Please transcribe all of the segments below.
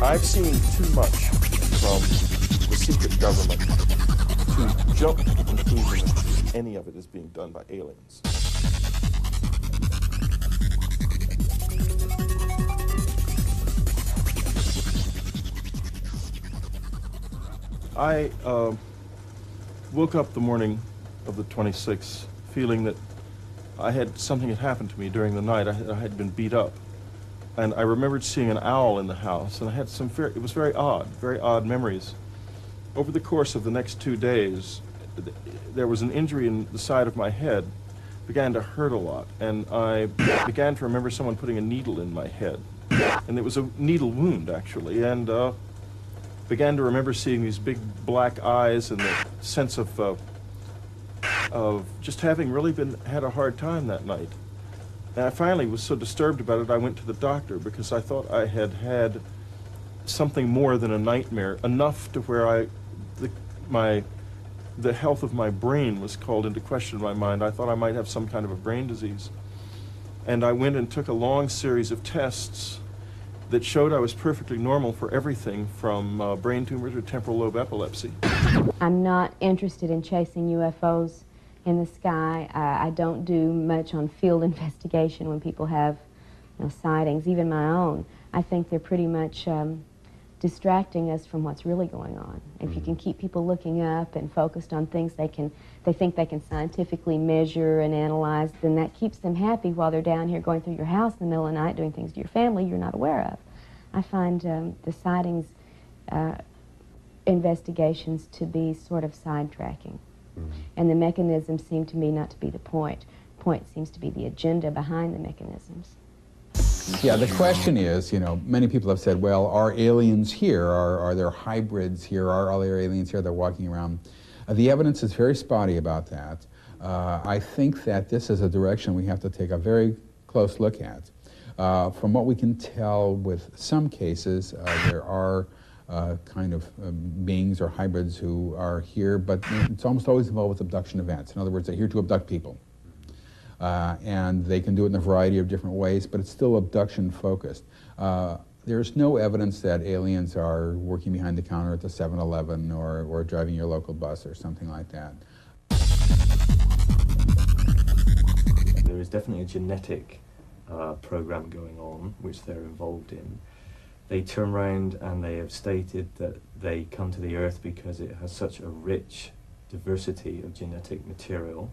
I've seen too much from the secret government to jump to the conclusion that any of it is being done by aliens. I woke up the morning of the 26th feeling that something had happened to me during the night. I had been beat up. And I remembered seeing an owl in the house, and I had it was very odd memories. Over the course of the next 2 days, there was an injury in the side of my head, began to hurt a lot, and I began to remember someone putting a needle in my head. And it was a needle wound, actually, and began to remember seeing these big black eyes and the sense of just having really had a hard time that night. And I finally was so disturbed about it, I went to the doctor because I thought I had had something more than a nightmare, enough to where the health of my brain was called into question in my mind. I thought I might have some kind of a brain disease. And I went and took a long series of tests that showed I was perfectly normal for everything from brain tumor to temporal lobe epilepsy. I'm not interested in chasing UFOs in the sky. I don't do much on field investigation when people have sightings, even my own. I think they're pretty much distracting us from what's really going on. If you can keep people looking up and focused on things they think they can scientifically measure and analyze, then that keeps them happy while they're down here going through your house in the middle of the night doing things to your family you're not aware of. I find the sightings investigations to be sort of sidetracking. And the mechanisms seem to me not to be the point. Point seems to be the agenda behind the mechanisms. Yeah, the question is, many people have said, well, are aliens here? Are there hybrids here? Are there aliens here? They're walking around. The evidence is very spotty about that. I think that this is a direction we have to take a very close look at. From what we can tell with some cases, there are kind of beings or hybrids who are here, but it's almost always involved with abduction events. In other words, they're here to abduct people. And they can do it in a variety of different ways, but it's still abduction focused. There's no evidence that aliens are working behind the counter at the 7-Eleven or driving your local bus or something like that. There is definitely a genetic program going on, which they're involved in. They turn around and they have stated that they come to the Earth because it has such a rich diversity of genetic material.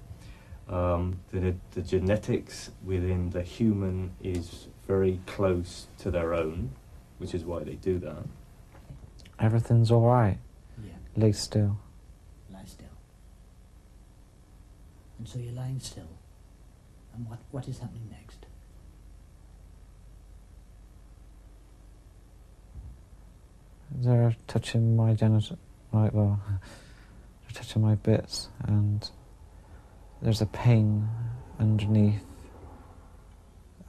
The genetics within the human is very close to their own, which is why they do that. Everything's all right. Yeah. Lay still. Lie still. And so you're lying still. And what is happening next? They're touching my genital, they're touching my bits, and there's a pain underneath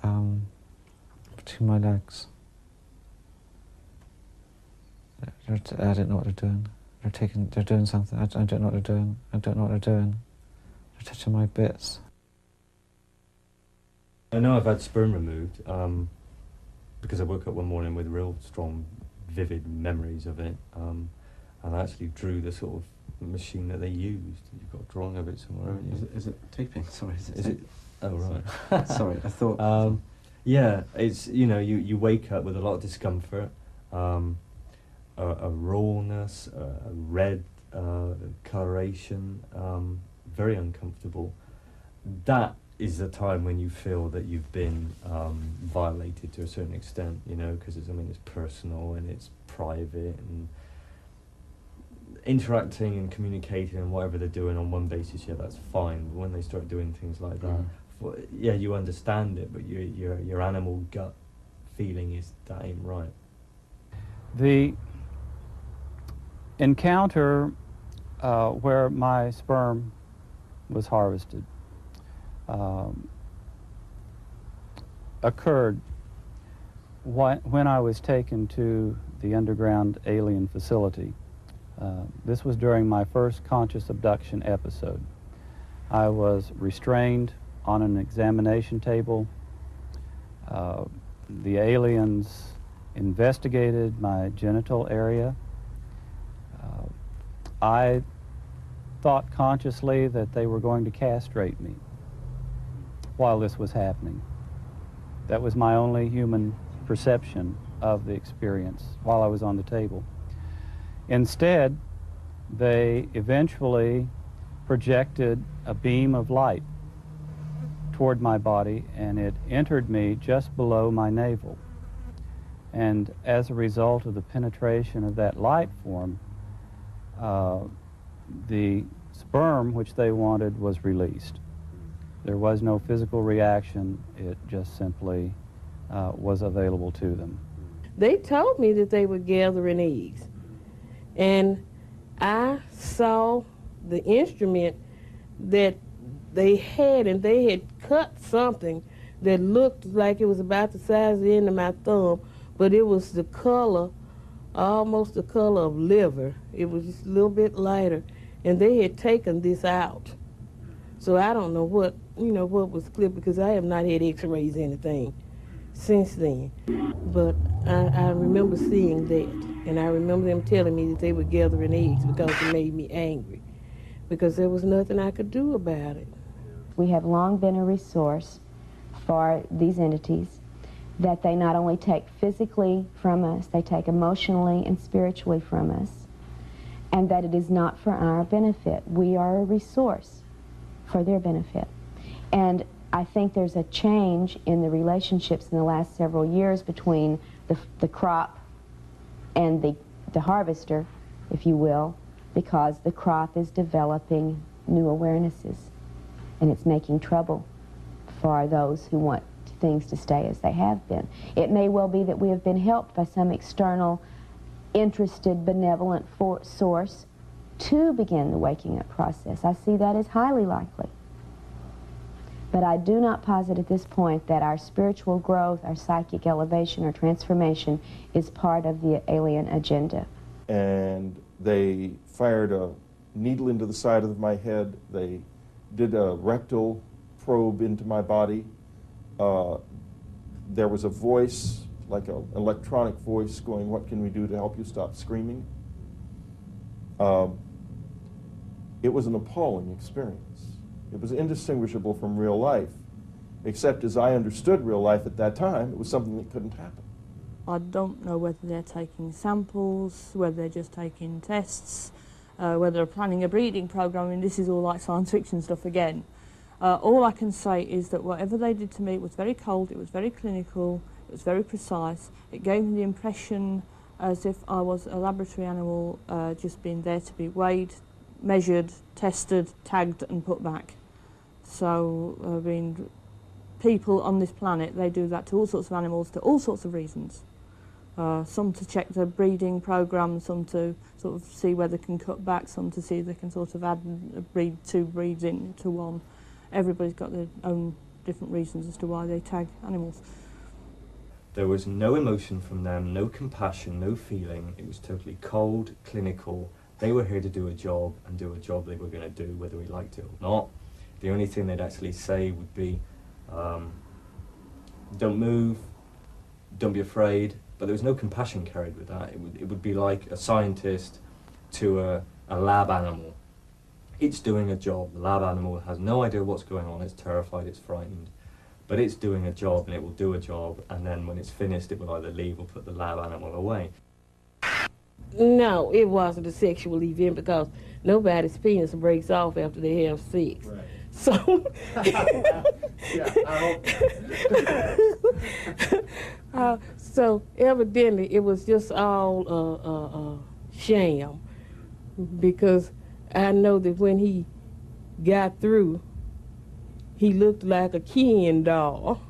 between my legs. I don't know what they're doing. They're doing something. I don't know what they're doing. I don't know what they're doing. They're touching my bits. I know I've had sperm removed because I woke up one morning with real strong, vivid memories of it, and I actually drew the sort of machine that they used. You've got a drawing of it somewhere, haven't you? Is it taping? Sorry, is it? Oh, right. Sorry, I thought... yeah, it's, you wake up with a lot of discomfort, a rawness, a red coloration, very uncomfortable. That is the time when you feel that you've been violated to a certain extent, because it's personal and it's private, and interacting and communicating and whatever they're doing on one basis, yeah, that's fine. But when they start doing things like that, yeah, you understand it, but your animal gut feeling is that ain't right. The encounter where my sperm was harvested occurred when I was taken to the underground alien facility. This was during my first conscious abduction episode. I was restrained on an examination table. The aliens investigated my genital area. I thought consciously that they were going to castrate me while this was happening. That was my only human perception of the experience while I was on the table. Instead, they eventually projected a beam of light toward my body, and it entered me just below my navel. And as a result of the penetration of that light form, the sperm which they wanted was released. There was no physical reaction, it just simply was available to them. They told me that they were gathering eggs, and I saw the instrument that they had, and they had cut something that looked like it was about the size of the end of my thumb, but it was the color, almost the color of liver. It was just a little bit lighter, and they had taken this out. So I don't know what, what was clipped, because I have not had x-rays or anything since then. But I remember seeing that, and I remember them telling me that they were gathering eggs because it made me angry, because there was nothing I could do about it. We have long been a resource for these entities, that they not only take physically from us, they take emotionally and spiritually from us, and that it is not for our benefit. We are a resource for their benefit. And I think there's a change in the relationships in the last several years between the crop and the harvester, if you will, because the crop is developing new awarenesses, and it's making trouble for those who want things to stay as they have been. It may well be that we have been helped by some external, interested, benevolent source to begin the waking up process. I see that as highly likely. But I do not posit at this point that our spiritual growth, our psychic elevation or transformation is part of the alien agenda. And they fired a needle into the side of my head. They did a rectal probe into my body. There was a voice, like an electronic voice, going, "What can we do to help you stop screaming?" It was an appalling experience. It was indistinguishable from real life, except as I understood real life at that time, it was something that couldn't happen. I don't know whether they're taking samples, whether they're just taking tests, whether they're planning a breeding program, and this is all like science fiction stuff again. All I can say is that whatever they did to me was very cold, it was very clinical, it was very precise. It gave me the impression as if I was a laboratory animal just being there to be weighed, measured, tested, tagged and put back. So, I mean, people on this planet, they do that to all sorts of animals, to all sorts of reasons. Some to check their breeding program, some to sort of see where they can cut back, some to see if they can sort of add two breeds into one. Everybody's got their own different reasons as to why they tag animals. There was no emotion from them, no compassion, no feeling. It was totally cold, clinical. They were here to do a job, and do a job they were going to do whether we liked it or not. The only thing they'd actually say would be, don't move, don't be afraid, but there was no compassion carried with that. It would be like a scientist to a lab animal. It's doing a job. The lab animal has no idea what's going on, it's terrified, it's frightened, but it's doing a job, and it will do a job, and then when it's finished it will either leave or put the lab animal away. No, it wasn't a sexual event, because nobody's penis breaks off after they have sex. Right. So, so evidently it was just all sham, because I know that when he got through, he looked like a Ken doll.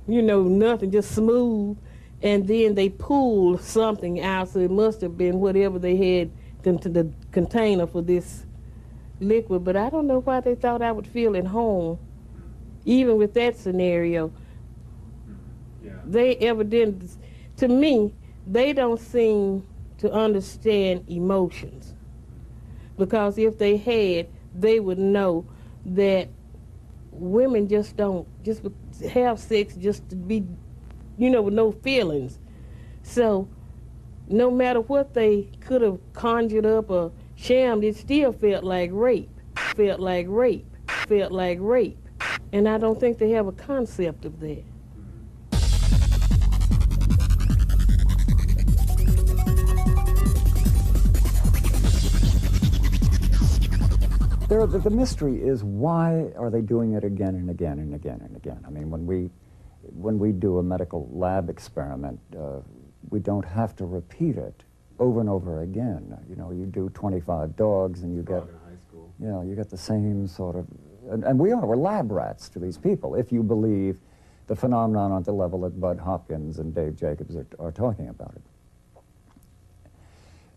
Nothing, just smooth. And then they pulled something out, so it must have been whatever they had into the container for this liquid. But I don't know why they thought I would feel at home, even with that scenario. Yeah. They evidently, to me, they don't seem to understand emotions. Because if they had, they would know that women just don't just have sex just to be, with no feelings. So no matter what they could have conjured up or shammed, it still felt like rape, felt like rape, felt like rape. And I don't think they have a concept of that. The mystery is, why are they doing it again and again and again and again? I mean, when we do a medical lab experiment, we don't have to repeat it over and over again. You know, you do 25 dogs and you get, you know, you get the same sort of, and we're lab rats to these people, if you believe the phenomenon on the level that Bud Hopkins and Dave Jacobs are talking about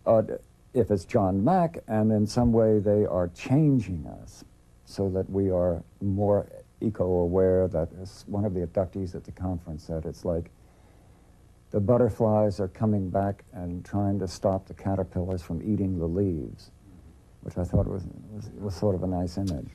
it. If it's John Mack, and in some way they are changing us so that we are more eco-aware, that as one of the abductees at the conference said, it's like the butterflies are coming back and trying to stop the caterpillars from eating the leaves, which I thought was sort of a nice image.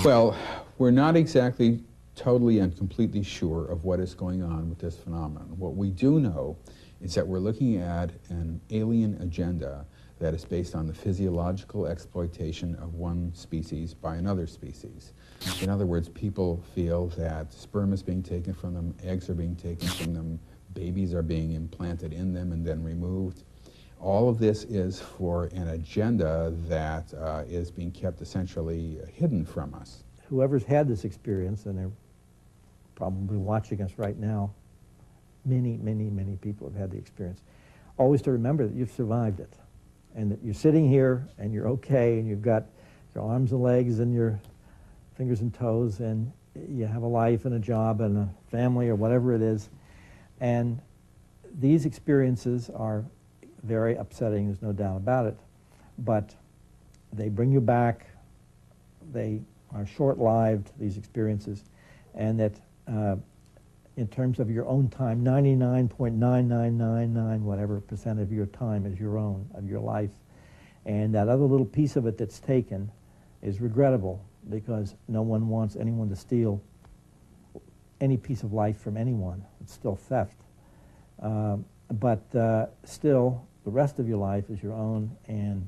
Well, we're not exactly totally and completely sure of what is going on with this phenomenon. What we do know is that we're looking at an alien agenda that is based on the physiological exploitation of one species by another species. In other words, people feel that sperm is being taken from them, eggs are being taken from them, babies are being implanted in them and then removed. All of this is for an agenda that is being kept essentially hidden from us. Whoever's had this experience, and they're probably watching us right now, many, many, many people have had the experience, always to remember that you've survived it, and that you're sitting here and you're okay, and you've got your arms and legs and your fingers and toes, and you have a life and a job and a family or whatever it is. And these experiences are very upsetting, there's no doubt about it, but they bring you back. They are short-lived, these experiences, and that in terms of your own time, 99.9999 whatever percent of your time is your own, of your life. And that other little piece of it that's taken is regrettable, because no one wants anyone to steal any piece of life from anyone. It's still theft. But still, the rest of your life is your own, and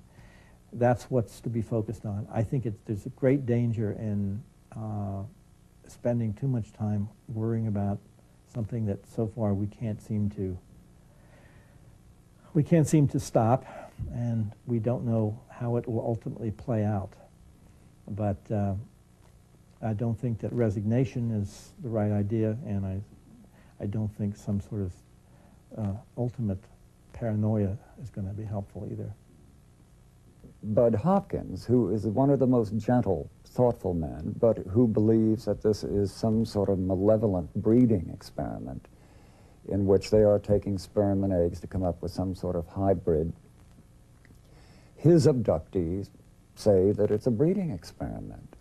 that's what's to be focused on. I think there's a great danger in spending too much time worrying about something that so far we can't seem to stop, and we don't know how it will ultimately play out. But I don't think that resignation is the right idea, and I don't think some sort of ultimate paranoia is going to be helpful either. Bud Hopkins, who is one of the most gentle, thoughtful men, but who believes that this is some sort of malevolent breeding experiment in which they are taking sperm and eggs to come up with some sort of hybrid. His abductees say that it's a breeding experiment.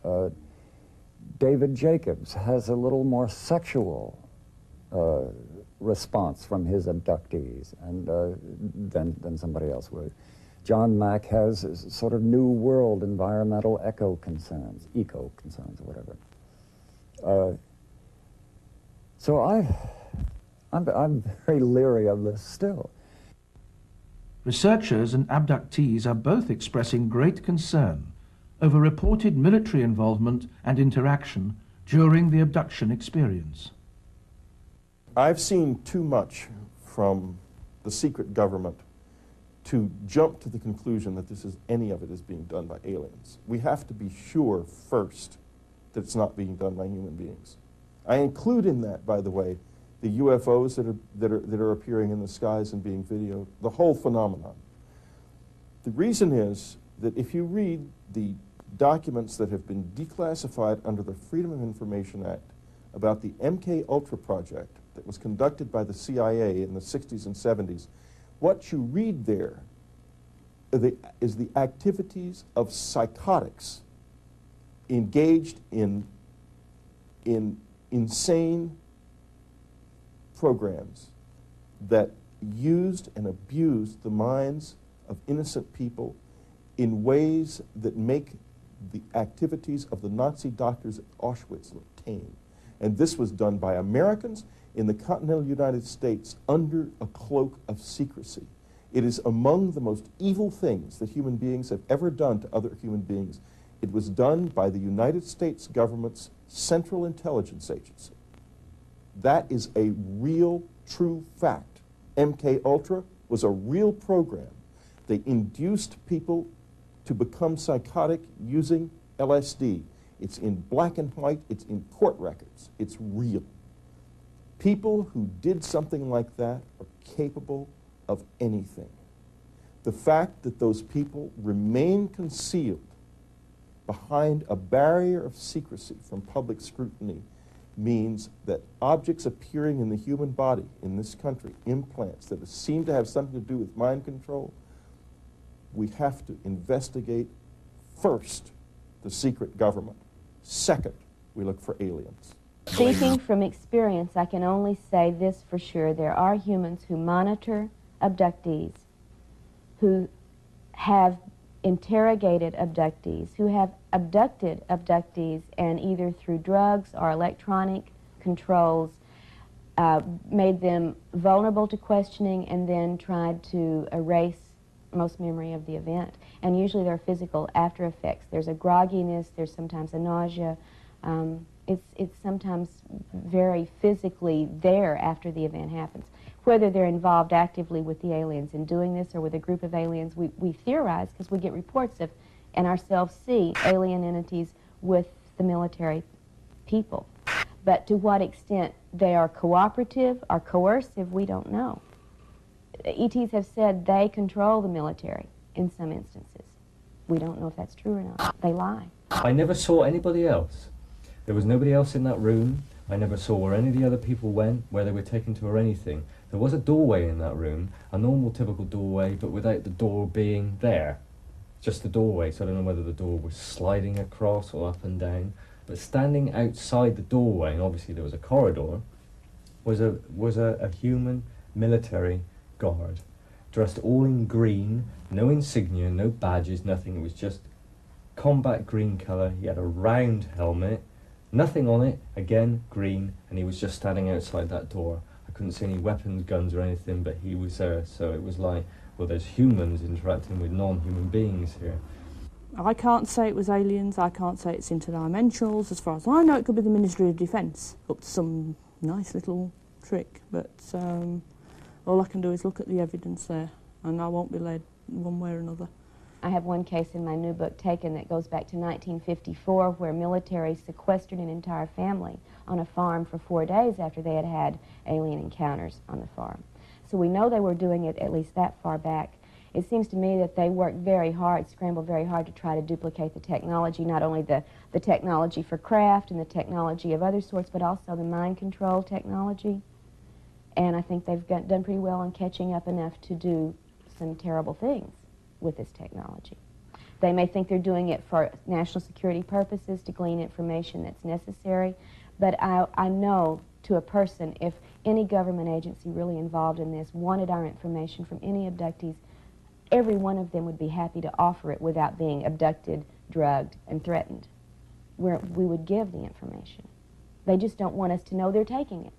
David Jacobs has a little more sexual response from his abductees and than somebody else would. John Mack has sort of new world environmental eco concerns, or whatever. So I'm very leery of this still. Researchers and abductees are both expressing great concern over reported military involvement and interaction during the abduction experience. I've seen too much from the secret government to jump to the conclusion that any of it is being done by aliens. We have to be sure first that it's not being done by human beings. I include in that, by the way, the UFOs that are appearing in the skies and being videoed, the whole phenomenon. The reason is that if you read the documents that have been declassified under the Freedom of Information Act about the MK Ultra project that was conducted by the CIA in the 60s and 70s, what you read there is the activities of psychotics engaged in insane programs that used and abused the minds of innocent people in ways that make the activities of the Nazi doctors at Auschwitz look tame. And this was done by Americans in the continental United States under a cloak of secrecy. It is among the most evil things that human beings have ever done to other human beings. It was done by the United States government's Central Intelligence Agency. That is a real, true fact. MK Ultra was a real program. They induced people to become psychotic using LSD. It's in black and white, it's in court records, it's real. People who did something like that are capable of anything. The fact that those people remain concealed behind a barrier of secrecy from public scrutiny means that objects appearing in the human body in this country, implants that seem to have something to do with mind control, we have to investigate first the secret government. Second, we look for aliens. Speaking from experience, I can only say this for sure. There are humans who monitor abductees, who have interrogated abductees, who have abducted abductees, and either through drugs or electronic controls made them vulnerable to questioning and then tried to erase most memory of the event. And usually there are physical after effects. There's a grogginess, there's sometimes a nausea. It's sometimes very physically there after the event happens. Whether they're involved actively with the aliens in doing this or with a group of aliens, we theorize because we get reports of and ourselves see alien entities with the military people. But to what extent they are cooperative or coercive, we don't know. ETs have said they control the military in some instances. We don't know if that's true or not. They lie. I never saw anybody else. There was nobody else in that room. I never saw where any of the other people went, where they were taken to or anything. There was a doorway in that room, a normal typical doorway, but without the door being there. Just the doorway, so I don't know whether the door was sliding across or up and down. But standing outside the doorway, and obviously there was a corridor, was a human military guard, dressed all in green, no insignia, no badges, nothing. It was just combat green colour. He had a round helmet, nothing on it, again green, and he was just standing outside that door. I couldn't see any weapons, guns or anything, but he was there. So it was like, well, there's humans interacting with non-human beings here. I can't say it was aliens, I can't say it's interdimensionals. As far as I know, it could be the Ministry of Defence, up to some nice little trick, but all I can do is look at the evidence there, and I won't be led one way or another. I have one case in my new book, Taken, that goes back to 1954, where military sequestered an entire family on a farm for 4 days after they had had alien encounters on the farm. So we know they were doing it at least that far back. It seems to me that they worked very hard, scrambled very hard to try to duplicate the technology, not only the technology for craft and the technology of other sorts, but also the mind control technology. And I think they've done pretty well on catching up enough to do some terrible things with this technology. They may think they're doing it for national security purposes, to glean information that's necessary, but I know to a person, if any government agency really involved in this wanted our information from any abductees, every one of them would be happy to offer it without being abducted, drugged, and threatened. We would give the information. They just don't want us to know they're taking it.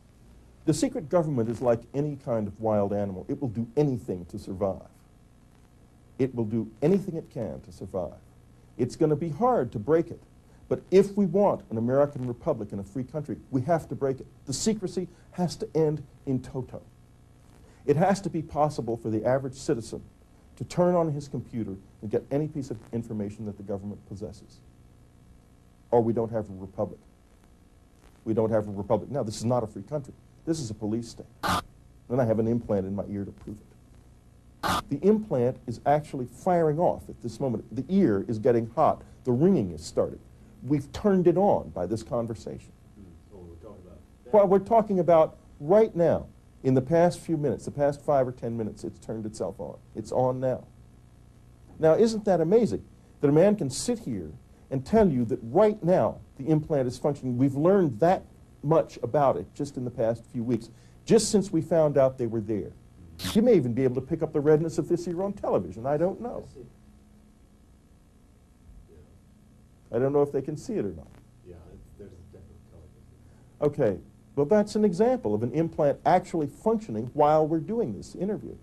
The secret government is like any kind of wild animal. It will do anything to survive. It will do anything it can to survive. It's going to be hard to break it. But if we want an American republic and a free country, we have to break it. The secrecy has to end in toto. It has to be possible for the average citizen to turn on his computer and get any piece of information that the government possesses. Or we don't have a republic. We don't have a republic. Now, this is not a free country. This is a police state. Then I have an implant in my ear to prove it. The implant is actually firing off at this moment. The ear is getting hot. The ringing is starting. We've turned it on by this conversation. Well, we're talking about right now, in the past few minutes, the past 5 or 10 minutes, it's turned itself on. It's on now. Now, isn't that amazing that a man can sit here and tell you that right now the implant is functioning? We've learned that much about it just in the past few weeks, just since we found out they were there. You may even be able to pick up the redness of this here on television. I don't know. I don't know if they can see it or not. Yeah, there's a definite color. Okay, Well, that's an example of an implant actually functioning while we're doing this interview.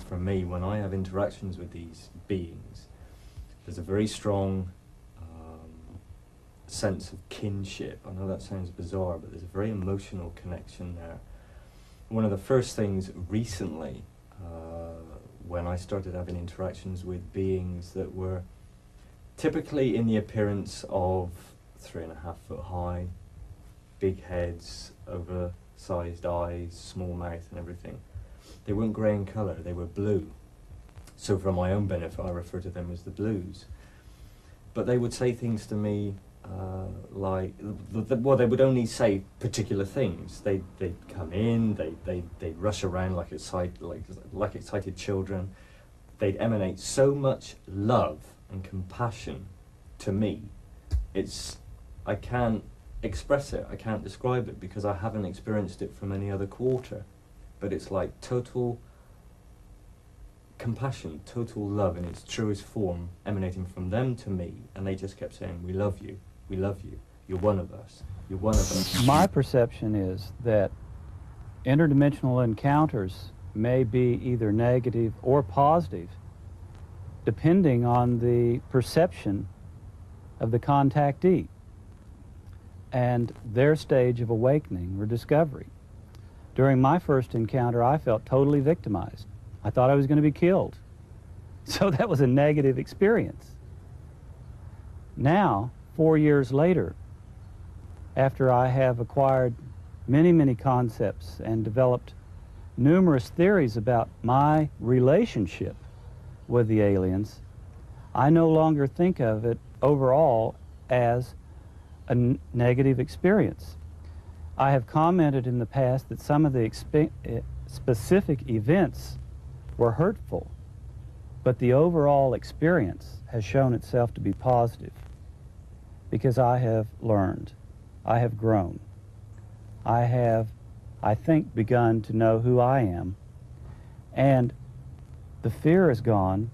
For me, when I have interactions with these beings, there's a very strong sense of kinship. I know that sounds bizarre, but there's a very emotional connection there. One of the first things recently, when I started having interactions with beings that were typically in the appearance of 3.5 foot high, big heads, oversized eyes, small mouth and everything. They weren't grey in colour, they were blue. So for my own benefit, I refer to them as the blues. But they would say things to me well, they would only say particular things. They'd come in, they'd rush around like excited children. They'd emanate so much love and compassion to me. I can't express it, I can't describe it because I haven't experienced it from any other quarter. But it's like total compassion, total love in its truest form emanating from them to me, and they just kept saying, we love you, you're one of us, you're one of us. My perception is that interdimensional encounters may be either negative or positive, depending on the perception of the contactee and their stage of awakening or discovery. During my first encounter, I felt totally victimized. I thought I was going to be killed. So that was a negative experience. Now, 4 years later, after I have acquired many, many concepts and developed numerous theories about my relationship with the aliens, I no longer think of it overall as a negative experience. I have commented in the past that some of the specific events were hurtful, but the overall experience has shown itself to be positive because I have learned, I have grown, I have, I think, begun to know who I am, and the fear is gone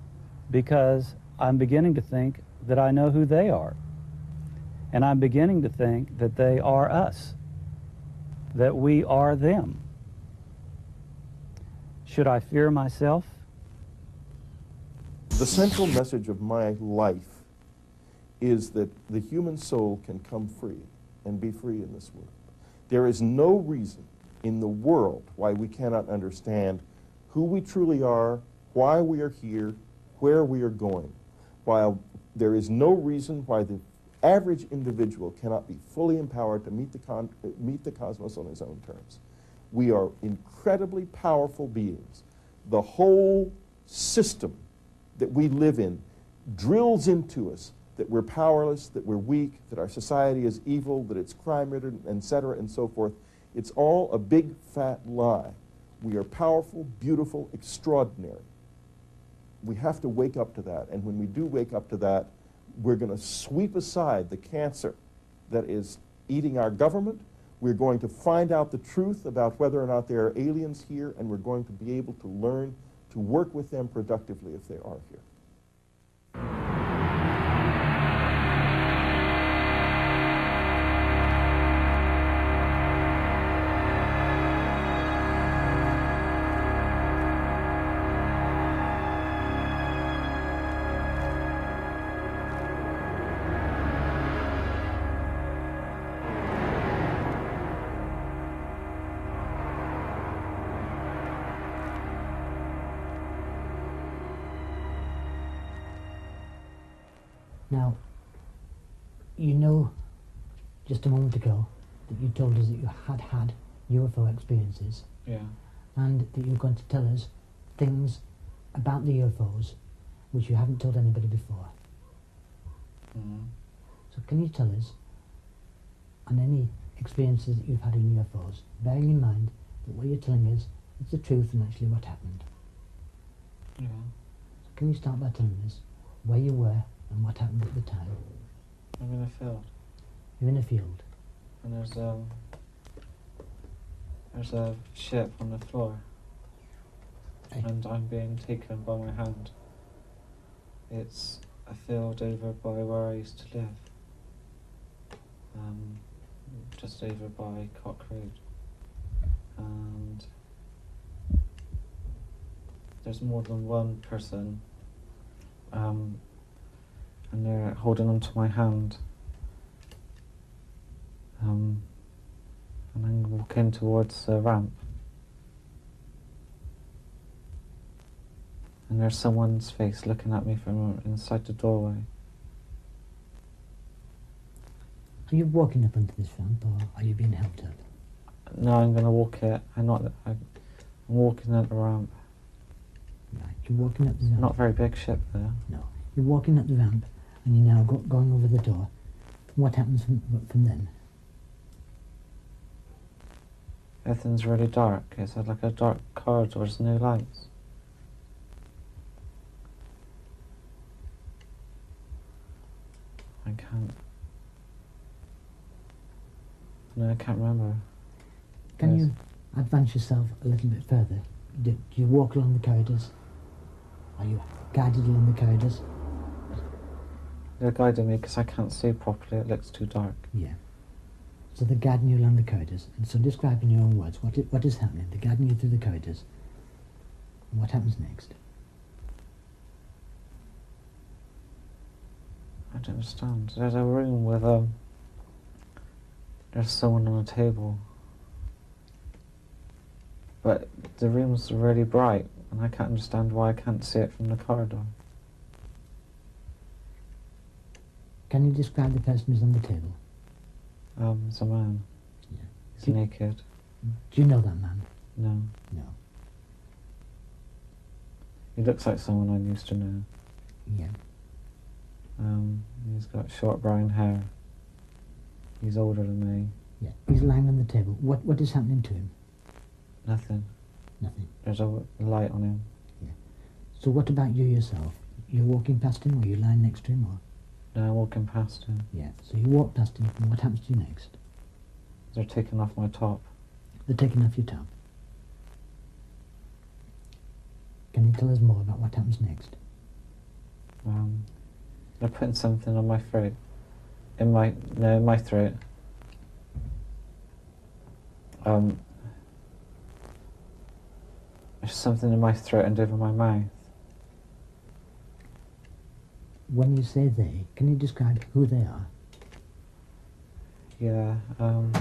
because I'm beginning to think that I know who they are, and I'm beginning to think that they are us, that we are them. Should I fear myself? The central message of my life is that the human soul can come free and be free in this world. There is no reason in the world why we cannot understand who we truly are, why we are here, where we are going, while there is no reason why the average individual cannot be fully empowered to meet the cosmos on his own terms. We are incredibly powerful beings. The whole system that we live in drills into us that we're powerless, that we're weak, that our society is evil, that it's crime-ridden, etc., and so forth. It's all a big, fat lie. We are powerful, beautiful, extraordinary. We have to wake up to that, and when we do wake up to that, we're going to sweep aside the cancer that is eating our government. We're going to find out the truth about whether or not there are aliens here, and we're going to be able to learn to work with them productively if they are here. Now, you know, just a moment ago, that you told us that you had had UFO experiences. Yeah. And that you're going to tell us things about the UFOs which you haven't told anybody before. Mm-hmm. So can you tell us on any experiences that you've had in UFOs, bearing in mind that what you're telling us is the truth and actually what happened? Yeah. So can you start by telling us where you were and what happened at the time? I'm in a field. You're in a field. And there's There's a ship on the floor, and I'm being taken by my hand. It's a field over by where I used to live, just over by Cock Road, and there's more than one person, and they're holding onto my hand, and I'm walking towards the ramp. And there's someone's face looking at me from inside the doorway. Are you walking up onto this ramp, or are you being helped up? No, I'm going to walk it. I'm walking at the ramp. Right, you're walking up the ramp. Not a very big ship there. No, you're walking up the ramp, and you're now going over the door. What happens from then? Everything's really dark. It's like a dark corridor. There's no lights. I can't remember. Can you advance yourself a little bit further? Do you walk along the corridors? Are you guided along the corridors? They're guiding me because I can't see properly. It looks too dark. Yeah. So they're guiding you along the corridors. And so describe in your own words what is happening. They're guiding you through the corridors. And what happens next? I don't understand. There's a room with there's someone on a table, but the room's really bright, and I can't understand why I can't see it from the corridor. Can you describe the person who's on the table? It's a man. Yeah. He's naked. Do you know that man? No. No. He looks like someone I used to know. Yeah. He's got short brown hair. He's older than me. Yeah. He's lying on the table. What is happening to him? Nothing. Nothing. There's a light on him. Yeah. So what about you yourself? You're walking past him, or you're lying next to him, or? No, I'm walking past him. Yeah. So you walk past him, and what happens to you next? They're taking off my top. They're taking off your top. Can you tell us more about what happens next? They're putting something on my throat. In my throat. There's something in my throat and over my mouth. When you say they, can you describe who they are? Yeah, I'm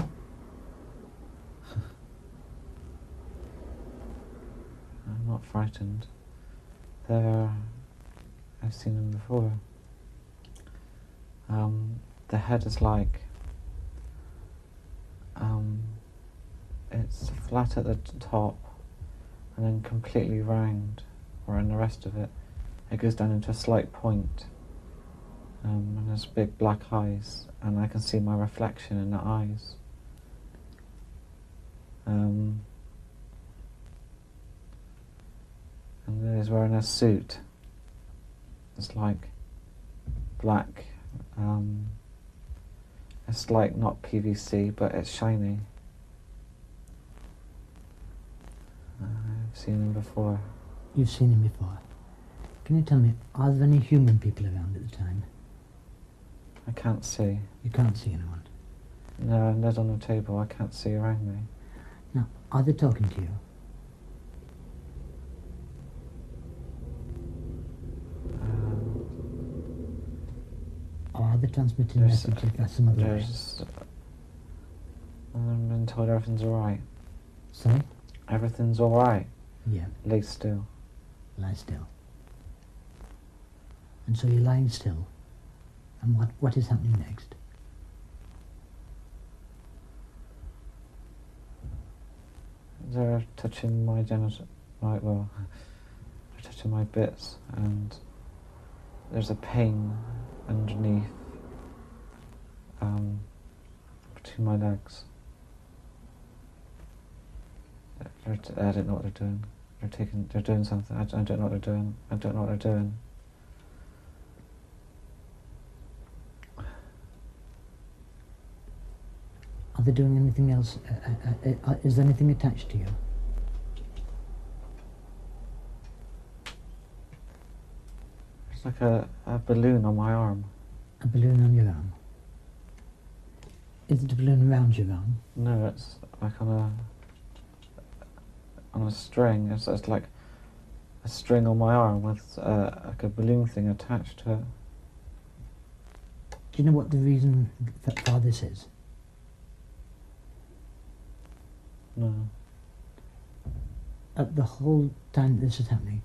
not frightened. I've seen them before. The head is like, it's flat at the top and then completely round, and the rest of it goes down into a slight point. And there's big black eyes, and I can see my reflection in the eyes. And he's wearing a suit. It's like black. It's like not PVC, but it's shiny. I've seen him before. You've seen him before. Can you tell me, are there any human people around at the time? I can't see. You can't see anyone? No, and there's on the table. I can't see around me. Now, are they talking to you? Or are they transmitting messages by some other way? I've been told everything's alright. Sorry? Everything's alright. Yeah. Lay still. Lie still. And so you're lying still. And what is happening next? They're touching my genital, they're touching my bits, and there's a pain underneath, between my legs. I don't know what they're doing. They're doing something. I don't know what they're doing. I don't know what they're doing. Are Are they doing anything else? Is there anything attached to you? It's like a balloon on my arm. A balloon on your arm? Is it a balloon around your arm? No, it's like on a string. It's like a string on my arm with like a balloon thing attached to it. Do you know what the reason for this is? No. At the whole time this is happening,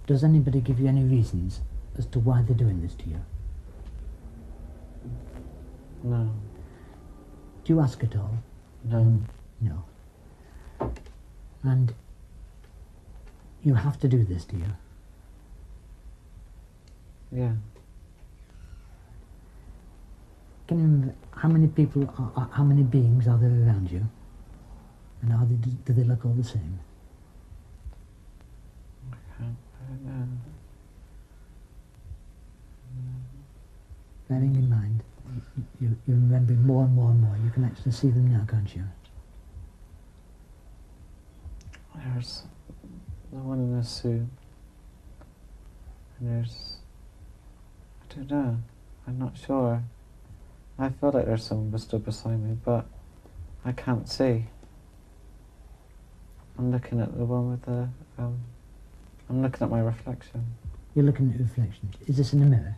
does anybody give you any reasons as to why they're doing this to you? No. Do you ask at all? No. No. And you have to do this, do you? Yeah. Can you remember how many people, how many beings are there around you? And are they, do they look all the same? I don't know. Bearing in mind, you're remembering more and more and more. You can actually see them now, can't you? There's the one in a suit. And there's... I don't know. I'm not sure. I feel like there's someone stood beside me, but I can't see. I'm looking at the one with the... I'm looking at my reflection. You're looking at your reflection. Is this in the mirror?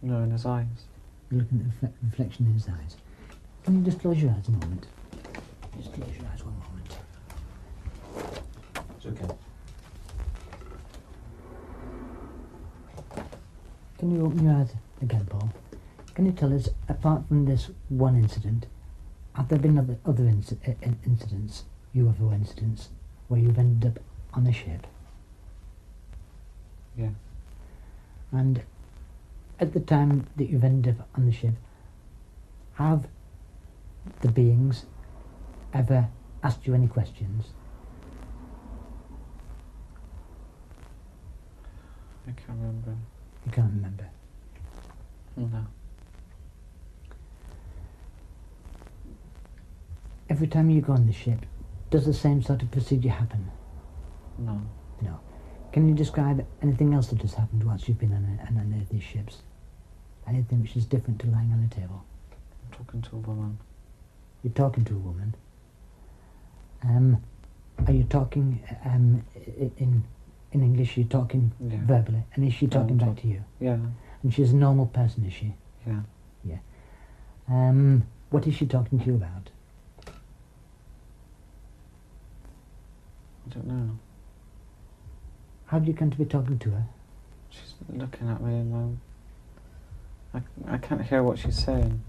No, in his eyes. You're looking at the reflection in his eyes. Can you just close your eyes a moment? Just close your eyes one moment. It's okay. Can you open your eyes again, Paul? Can you tell us, apart from this one incident, have there been other incidents, UFO incidents, where you've ended up on a ship? Yeah. And at the time that you've ended up on the ship, have the beings ever asked you any questions? I can't remember. You can't remember? No. Every time you go on the ship, does the same sort of procedure happen? No. No. Can you describe anything else that has happened whilst you've been on any of these ships? Anything which is different to lying on a table? I'm talking to a woman. You're talking to a woman. Are you talking in English? You're talking verbally, and is she talking back to you? Yeah. And she's a normal person, is she? Yeah. Yeah. What is she talking to you about? I don't know. How do you come to be talking to her? She's looking at me and I can't hear what she's saying.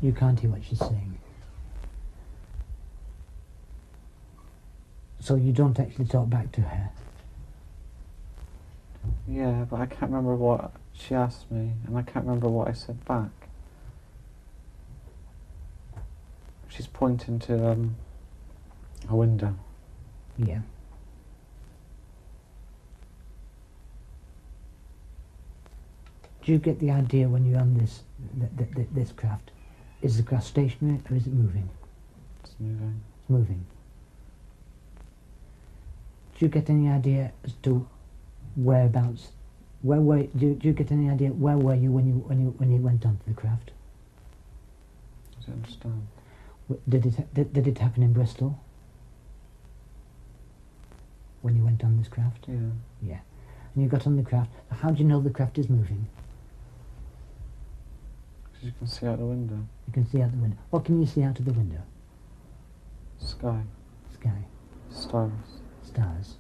You can't hear what she's saying. So you don't actually talk back to her? Yeah, but I can't remember what she asked me, and I can't remember what I said back. She's pointing to a window. Yeah. Do you get the idea when you're on this craft? Is the craft stationary or is it moving? It's moving. It's moving. Do you get any idea as to whereabouts? Do you get any idea where were you when you went onto the craft? I don't understand. Did it happen in Bristol? When you went on this craft? Yeah. Yeah. And you got on the craft. How do you know the craft is moving? Because you can see out the window. You can see out the window. What can you see out of the window? Sky. Sky. Stars. Stars.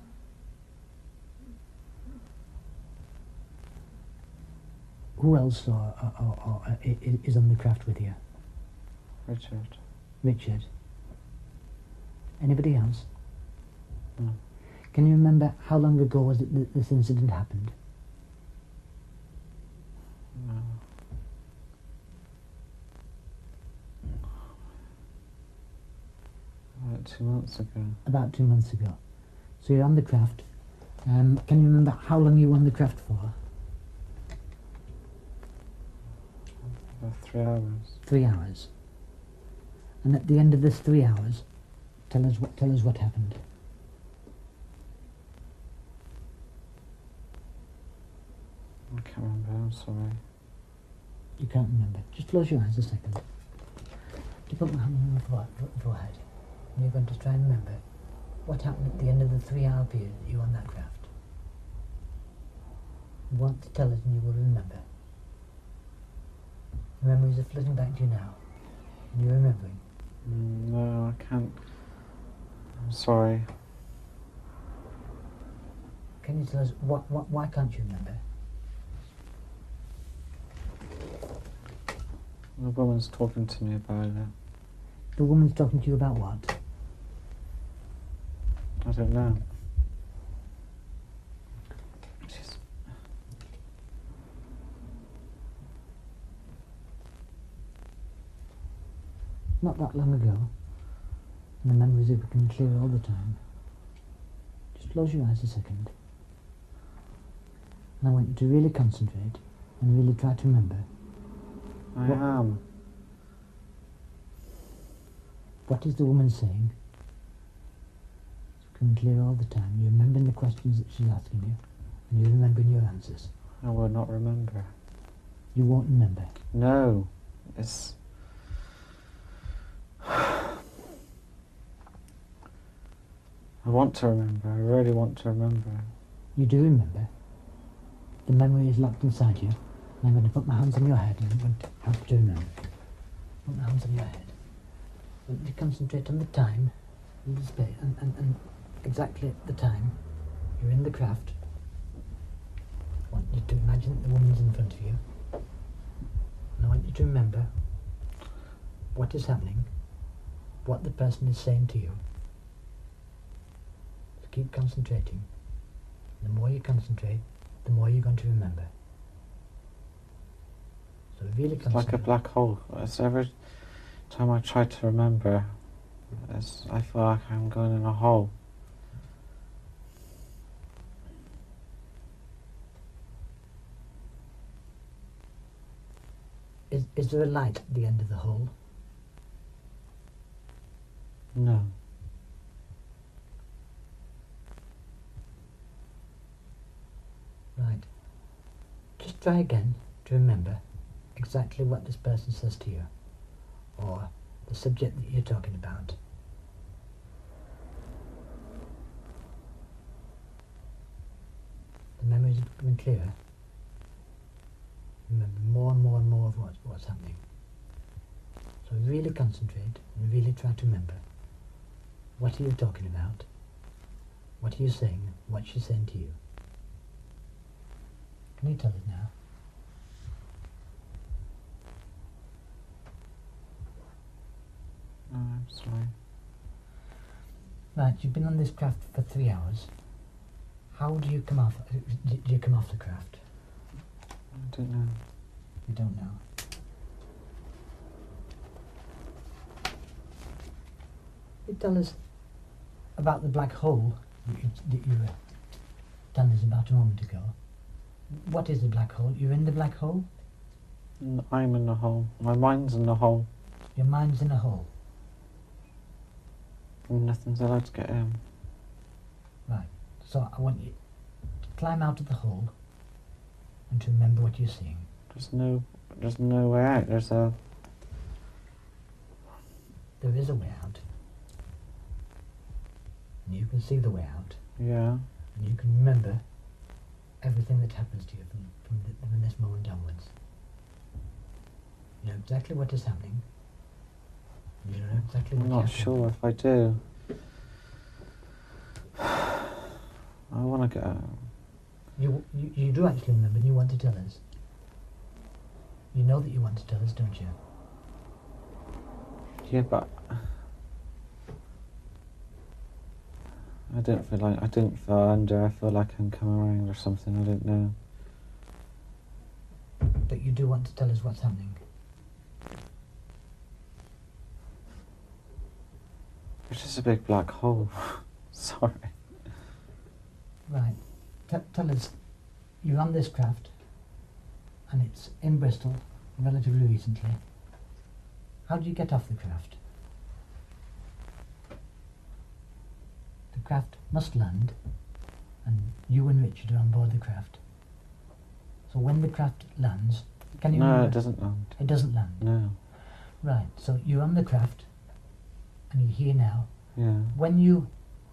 Who else is on the craft with you? Richard. Richard. Anybody else? No. Can you remember how long ago was it that this incident happened? No. About 2 months ago. About 2 months ago. So you're on the craft. Can you remember how long you were on the craft for? About 3 hours. 3 hours. And at the end of this 3 hours, tell us what happened. I can't remember, I'm sorry. You can't remember. Just close your eyes a second. You put my hand on your forehead, and you're going to try and remember what happened at the end of the 3-hour period that you were on that craft. You want to tell us and you will remember. The memories are flooding back to you now, and you're remembering. No, I can't. I'm sorry. Can you tell us why can't you remember? The woman's talking to me about it. The woman's talking to you about what? I don't know. She's... Not that long ago, and the memories have become clear all the time. Just close your eyes a second. And I want you to really concentrate and really try to remember. I am. What is the woman saying? It's becoming clear all the time. You're remembering the questions that she's asking you, and you're remembering your answers. I will not remember. You won't remember. No. It's... I want to remember. I really want to remember. You do remember. The memory is locked inside you. And I'm going to put my hands on your head and I'm going to help you to remember. Put my hands on your head. I want you to concentrate on the time and the space and exactly at the time you're in the craft. I want you to imagine that the woman's in front of you. And I want you to remember what is happening, what the person is saying to you. So keep concentrating. The more you concentrate, the more you're going to remember. So really It's like a black hole. It's every time I try to remember, I feel like I'm going in a hole. Is there a light at the end of the hole? No. Right. Just try again to remember exactly what this person says to you, or the subject that you're talking about. The memories are becoming clearer. Remember more and more and more of what's happening. So really concentrate and really try to remember. What are you talking about? What are you saying? What's she saying to you? Can you tell it now? Oh, I'm sorry. Right, you've been on this craft for 3 hours. How do you come off? Do you come off the craft? I don't know. You don't know. You tell us about the black hole that you were telling us about a moment ago. What is the black hole? You're in the black hole? I'm in the hole. My mind's in the hole. Your mind's in a hole. And nothing's allowed to get in. Right. So I want you to climb out of the hole and to remember what you're seeing. There's no way out. There is a way out. And you can see the way out. Yeah. And you can remember everything that happens to you from this moment onwards. You know exactly what is happening. You know exactly what I'm not sure if I do. I want to go. You do actually remember and you want to tell us. You know that you want to tell us, don't you? Yeah, but I didn't feel under. I feel like I'm coming around or something. I don't know. But you do want to tell us what's happening. It's just a big black hole. Sorry. Right. Tell us, you're on this craft, and it's in Bristol, relatively recently. How did you get off the craft? craft must land, and you and Richard are on board the craft. So when the craft lands, can you No, remember? it doesn't land. It doesn't land? No. Right, so you're on the craft, and you're here now. Yeah. When you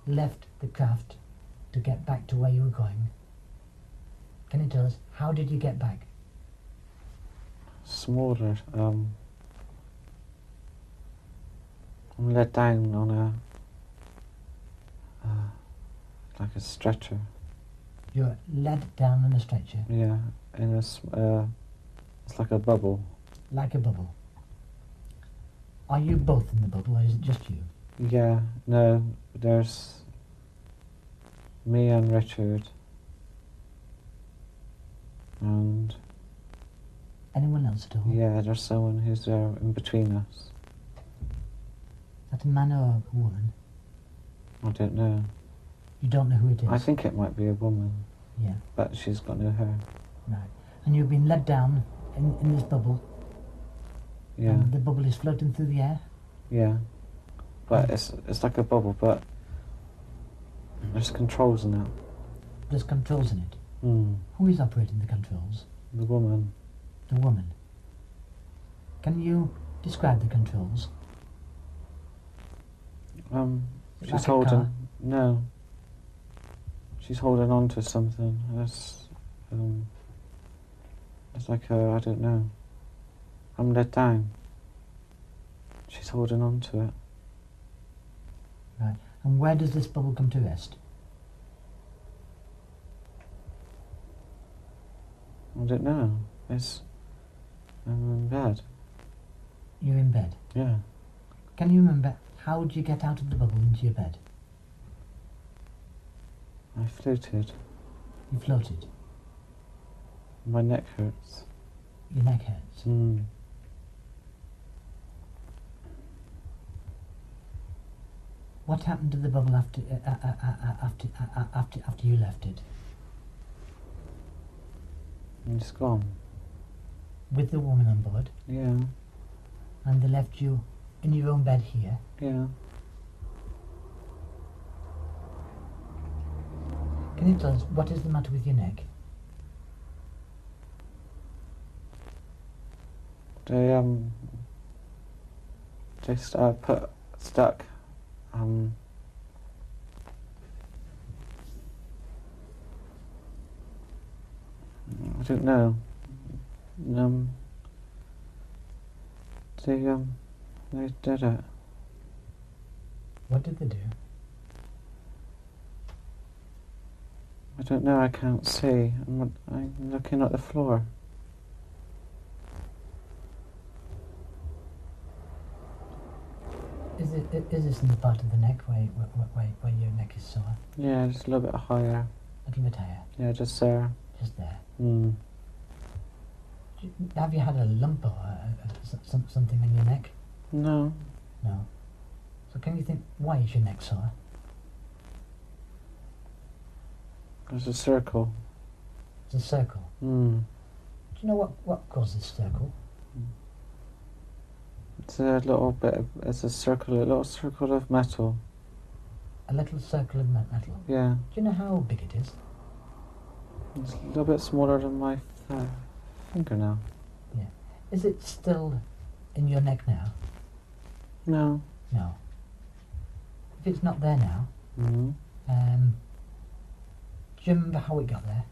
left the craft to get back to where you were going, can you tell us, how did you get back? Smaller. I'm let down on like a stretcher. You're led down on a stretcher, Yeah, in it's like a bubble. like a bubble. Are you both in the bubble, or is it just you? Yeah, no, there's me and Richard, and Anyone else at all? yeah, there's someone who's there in between us. Is that a man or a woman? I don't know. You don't know who it is? I think it might be a woman, Yeah, but she's got no hair. right. And you've been led down in this bubble, Yeah, and the bubble is floating through the air? yeah, but it's like a bubble, but there's controls in it. There's controls in it. Mm. Who is operating the controls? The woman. The woman. Can you describe the controls? She's Like a holding. car? No. She's holding on to something. It's like I don't know. I'm let down. She's holding on to it. Right. And where does this bubble come to rest? I don't know. I'm in bed. You're in bed. Yeah. Can you remember, how did you get out of the bubble into your bed? I floated. You floated. My neck hurts. Your neck hurts. Mm. What happened to the bubble after you left it? It's gone. With the woman on board, Yeah. and they left you in your own bed here. Yeah. Can you tell us, what is the matter with your neck? They stuck. I don't know. They did it. What did they do? I don't know. I can't see. I'm looking at the floor. Is this in the part of the neck where your neck is sore? Yeah, just a little bit higher. A little bit higher, Yeah, just there. just there. Mm. Have you had a lump or something on your neck? No. No. So can you think, why is your neck sore? There's a circle. It's a circle. Mm. Do you know what causes circle? It's a little bit. It's a little circle of metal. A little circle of metal. Yeah. Do you know how big it is? It's a little bit smaller than my fingernail. Yeah. Is it still in your neck now? No. No. If it's not there now, Mm. do you remember how it got there?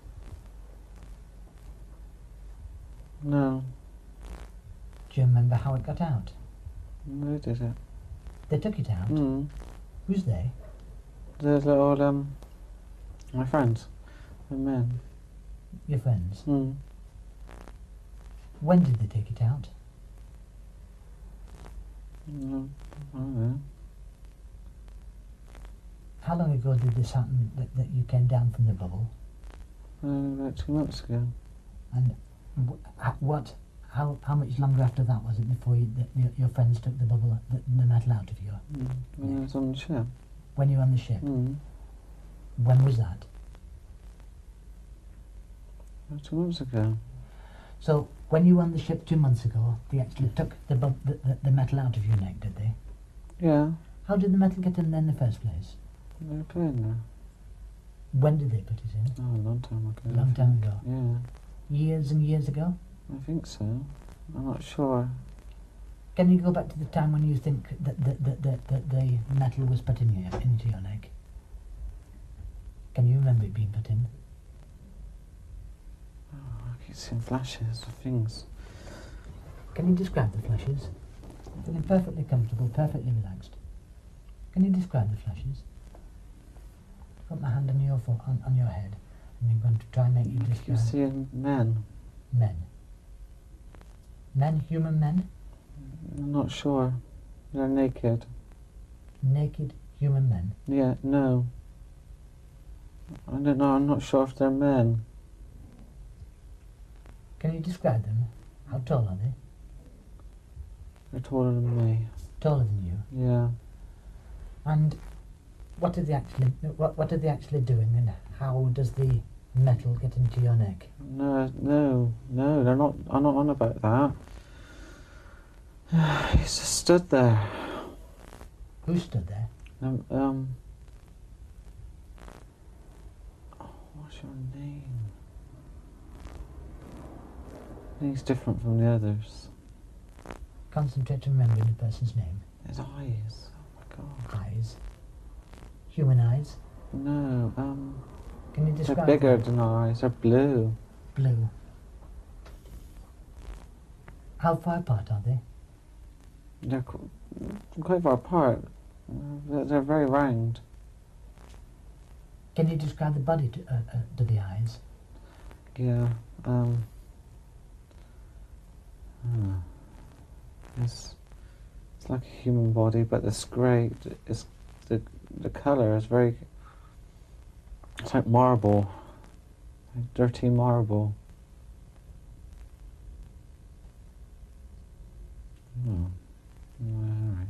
No. Do you remember how it got out? They did it. They took it out. Mm. Who's they? The little my friends, the men. Your friends. Mm. When did they take it out? No. I don't know. How long ago did this happen, that you came down from the bubble? About 2 months ago. And how much longer after that was it before your friends took the bubble, the metal out of you? When I was on the ship. When you were on the ship? Mm. When was that? About 2 months ago. So when you were on the ship 2 months ago, they actually took the metal out of your neck, did they? Yeah. How did the metal get in there in the first place? They put in there. When did they put it in? Oh, a long time ago. A long time ago. Yeah, Years and years ago? I think so. I'm not sure. Can you go back to the time when you think that the metal was put into your leg? Can you remember it being put in? Oh, I keep seeing flashes of things. Can you describe the flashes? Feeling perfectly comfortable, perfectly relaxed. Can you describe the flashes? Put my hand on your on your head, and I'm going to try and make you I keep describe seeing men. men. Men, human men, I'm not sure. They're naked. naked human men. Yeah, no. I don't know, I'm not sure if they're men. Can you describe them? How tall are they? They're taller than me. Taller than you. Yeah. And what are they actually doing, and how does the metal get into your neck? No, they're not. I'm not on about that. He's just stood there. Who stood there? Oh, what's your name? He's different from the others. Concentrate on remembering the person's name. His eyes. Oh my god. Eyes. Human eyes. No, Can you they're describe bigger them? than our eyes. They're blue. Blue. How far apart are they? They're quite far apart. They're very round. Can you describe the body to the eyes? Yeah. It's like a human body, but it's grey. It's the colour is very. It's like marble, like dirty marble. Oh, all right.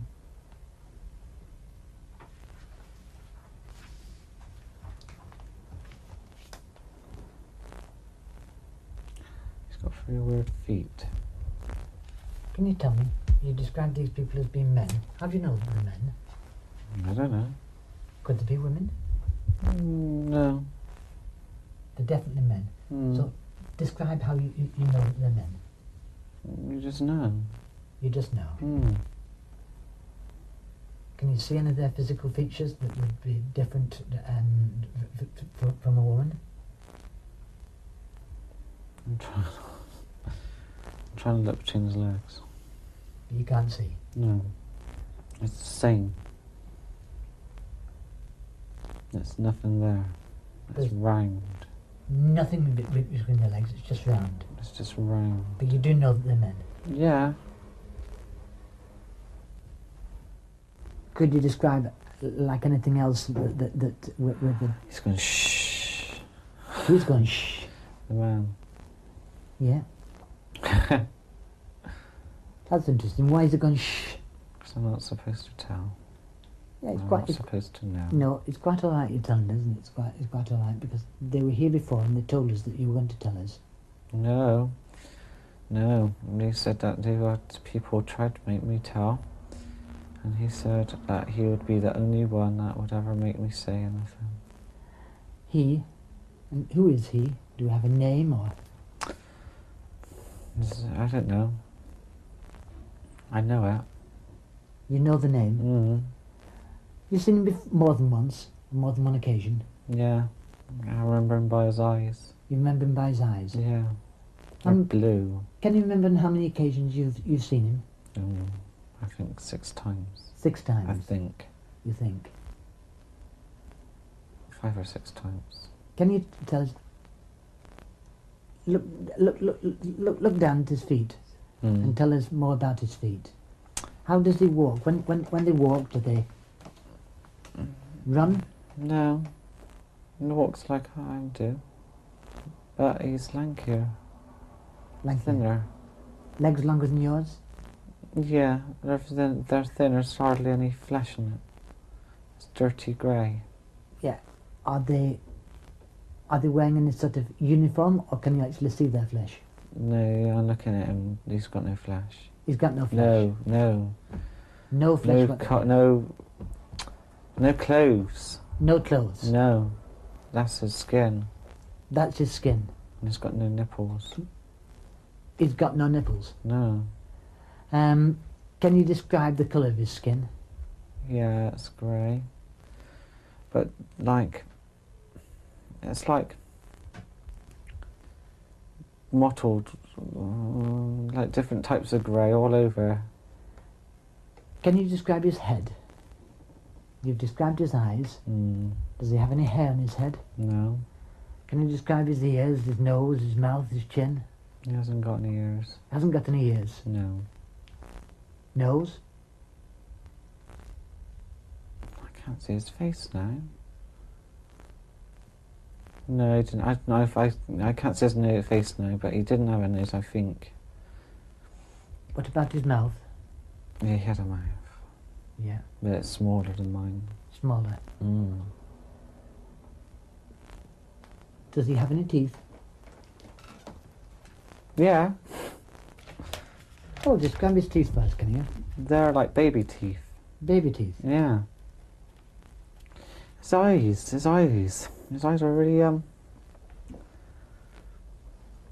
He's got very weird feet. Can you tell me? You described these people as being men. How do you know they're men? I don't know. Could they be women? No. They're definitely men. So describe how you know that they're men. You just know. You just know. Can you see any of their physical features that would be different from a woman? I'm trying to look between his legs. But you can't see. No. It's the same. There's nothing there. It's There's round. nothing between their legs, it's just round. It's just round. But you do know that they're men. Yeah. Could you describe like anything else with the... He's going shh. Who's going shh? The man. Yeah. That's interesting. Why is it going shh? Because I'm not supposed to tell. Yeah, it's I'm quite... not It's, supposed to know. no, it's quite all right you're telling us, isn't it? It's quite all right because they were here before and they told us that you were going to tell us. No. They said that people tried to make me tell. And he said that he would be the only one that would ever make me say anything. He? And who is he? Do you have a name or... I don't know. I know it. You know the name? You've seen him more than once, on more than one occasion. Yeah. I remember him by his eyes. You remember him by his eyes? Yeah. They're blue. Can you remember on how many occasions you've seen him? I think 6 times. 6 times? I think. You think? 5 or 6 times. Can you tell us... Look down at his feet and tell us more about his feet. How does he walk? When they walk, do they run? No. He walks like I do. But he's lankier. Thinner. Legs longer than yours? Yeah, they're thinner. There's hardly any flesh on it. It's dirty grey. Yeah. Are they wearing any sort of uniform, or can you actually see their flesh? No, I'm looking at him. He's got no flesh. He's got no flesh? No. No flesh? No clothes. No clothes? No. That's his skin. That's his skin? And he's got no nipples. He's got no nipples? No. Can you describe the colour of his skin? Yeah, it's grey. But, like, it's like mottled, like different types of grey all over. Can you describe his head? You've described his eyes. Does he have any hair on his head? No. Can you describe his ears, his nose, his mouth, his chin? He hasn't got any ears. Hasn't got any ears? No. Nose? I can't see his face now. No, he didn't. I can't see his face now, but he didn't have a nose, I think. What about his mouth? Yeah, he had a mouth. Yeah. But it's smaller than mine. Smaller. Does he have any teeth? Yeah. Oh, describe his teeth first, can you? They're like baby teeth. Baby teeth? Yeah. His eyes are really,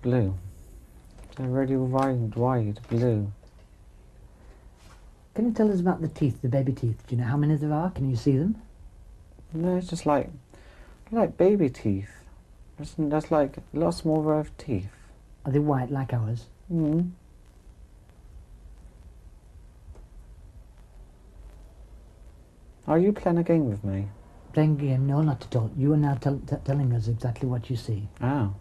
blue. They're really wide blue. Can you tell us about the teeth, the baby teeth? Do you know how many there are? Can you see them? No, it's just like baby teeth. That's like a lot smaller of teeth. Are they white like ours? Are you playing a game with me? Playing a game? No, not at all. You are now telling us exactly what you see. Oh.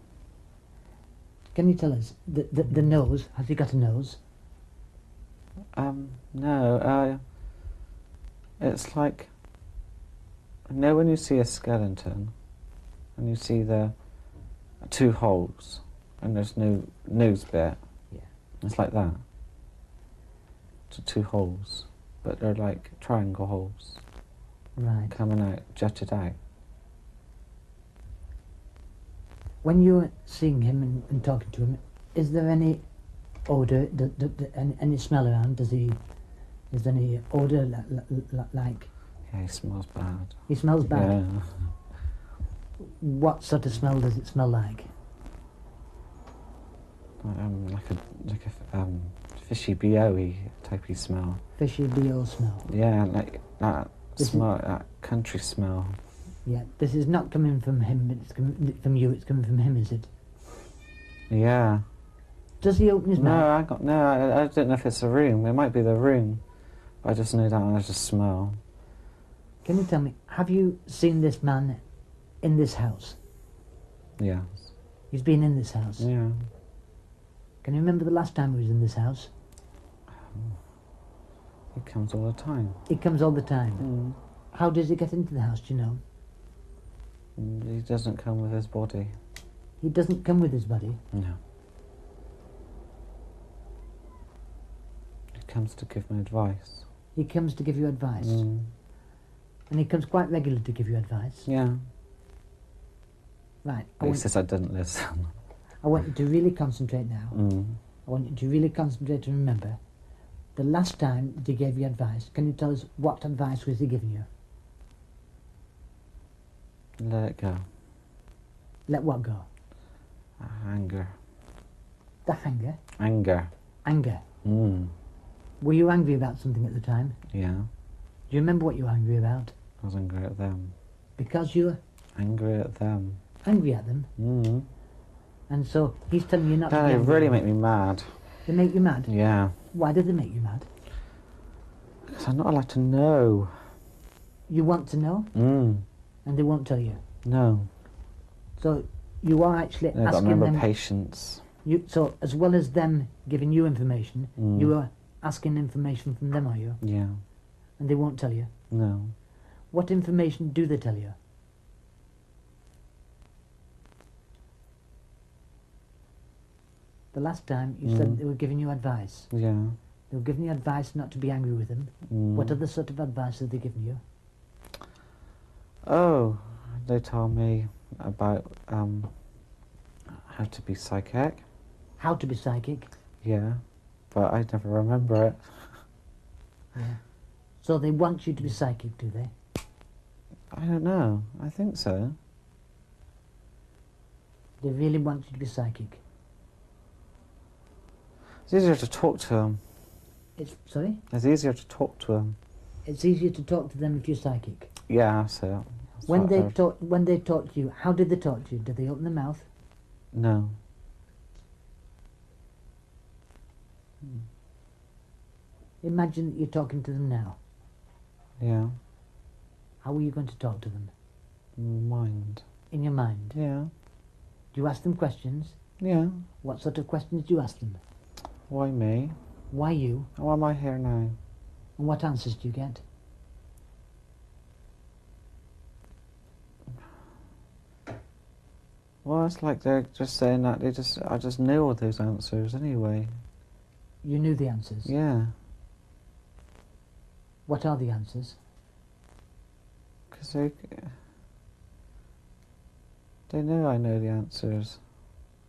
Can you tell us, the nose, has he got a nose? No, it's like, you know when you see a skeleton, and you see the two holes, and there's no nose bit? Yeah. It's like that. It's two holes, but they're like triangle holes. Right. Coming out, jutted out. When you're seeing him and talking to him, is there any odour, any smell around? Is there any odour like? Yeah, he smells bad. He smells bad? Yeah. What sort of smell does it smell like? Like a fishy BO-y typey smell. Fishy BO smell? Yeah, like that smell, that country smell. Yeah, this is not coming from him, it's coming from you, it's coming from him, is it? Yeah. Does he open his mouth? I don't know if it's a room. It might be the room. But I just know that there's a smell. Can you tell me, have you seen this man in this house? Yes. He's been in this house? Yeah. Can you remember the last time he was in this house? He comes all the time. He comes all the time? How does he get into the house, do you know? He doesn't come with his body. He doesn't come with his body? No. He comes to give me advice. He comes to give you advice? And he comes quite regularly to give you advice? Yeah. Right. But he says I didn't listen. I want you to really concentrate now. I want you to really concentrate and remember. The last time that he gave you advice, can you tell us what advice was he giving you? Let it go. Let what go? Anger. The anger? Anger. Anger. Were you angry about something at the time? Yeah. Do you remember what you were angry about? I was angry at them. Because you were? Angry at them. Angry at them? And so he's telling you not to be They angry. really make me mad. They make you mad? Yeah. Why do they make you mad? Because I'm not allowed to know. You want to know? And they won't tell you? No. So you are actually They've got asking them... patience. So as well as them giving you information, you are asking information from them, are you? Yeah. And they won't tell you? No. What information do they tell you? The last time you said they were giving you advice. Yeah. They were giving you advice not to be angry with them. What other sort of advice have they given you? Oh, they told me about how to be psychic. How to be psychic? Yeah, but I never remember it. Yeah. So they want you to be psychic, do they? I don't know. I think so. They really want you to be psychic. It's easier to talk to them. Sorry? It's easier to talk to them. It's easier to talk to them if you're psychic. Yeah, so. When they talk to you, how did they talk to you? Did they open their mouth? No. Imagine that you're talking to them now. Yeah. How are you going to talk to them? Mind. In your mind? Yeah. Do you ask them questions? Yeah. What sort of questions do you ask them? Why me? Why you? Why am I here now? And what answers do you get? Well, it's like they're just saying that I just knew all those answers anyway. You knew the answers? Yeah. What are the answers? Because they know I know the answers.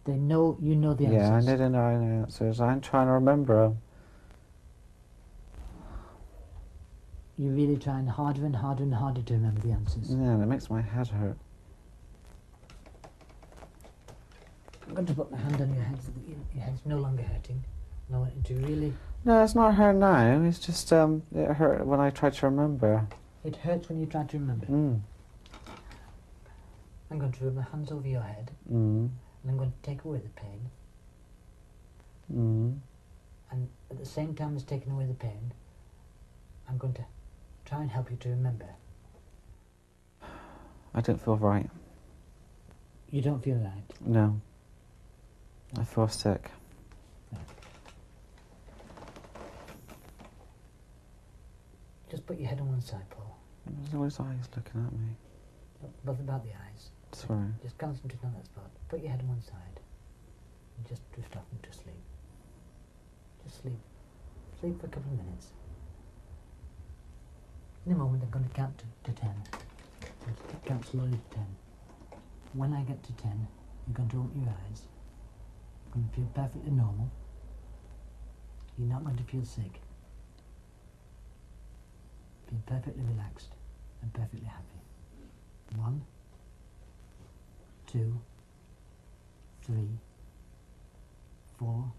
They know you know the answers? Yeah, I know they know I know the answers. I'm trying to remember them. You're really trying harder and harder and harder to remember the answers? Yeah, and it makes my head hurt. I'm going to put my hand on your head so that your head's no longer hurting. And I want you to really... No, it's not hurt now. It's just, it hurt when I tried to remember. It hurts when you try to remember? Mm. I'm going to rub my hands over your head. Mm. And I'm going to take away the pain. Mm. And at the same time as taking away the pain, I'm going to try and help you to remember. I don't feel right. You don't feel right? No. I feel sick. No. Just put your head on one side, Paul. There's always eyes looking at me. Both about the eyes. Sorry. Just concentrate on that spot. Put your head on one side. And just drift off into sleep. Just sleep. Sleep for a couple of minutes. In a moment I'm going to count to 10. I'll count slowly to 10. When I get to 10, you're going to open your eyes. You're going to feel perfectly normal. You're not going to feel sick. Feel perfectly relaxed and perfectly happy. 1, 2, 3, 4,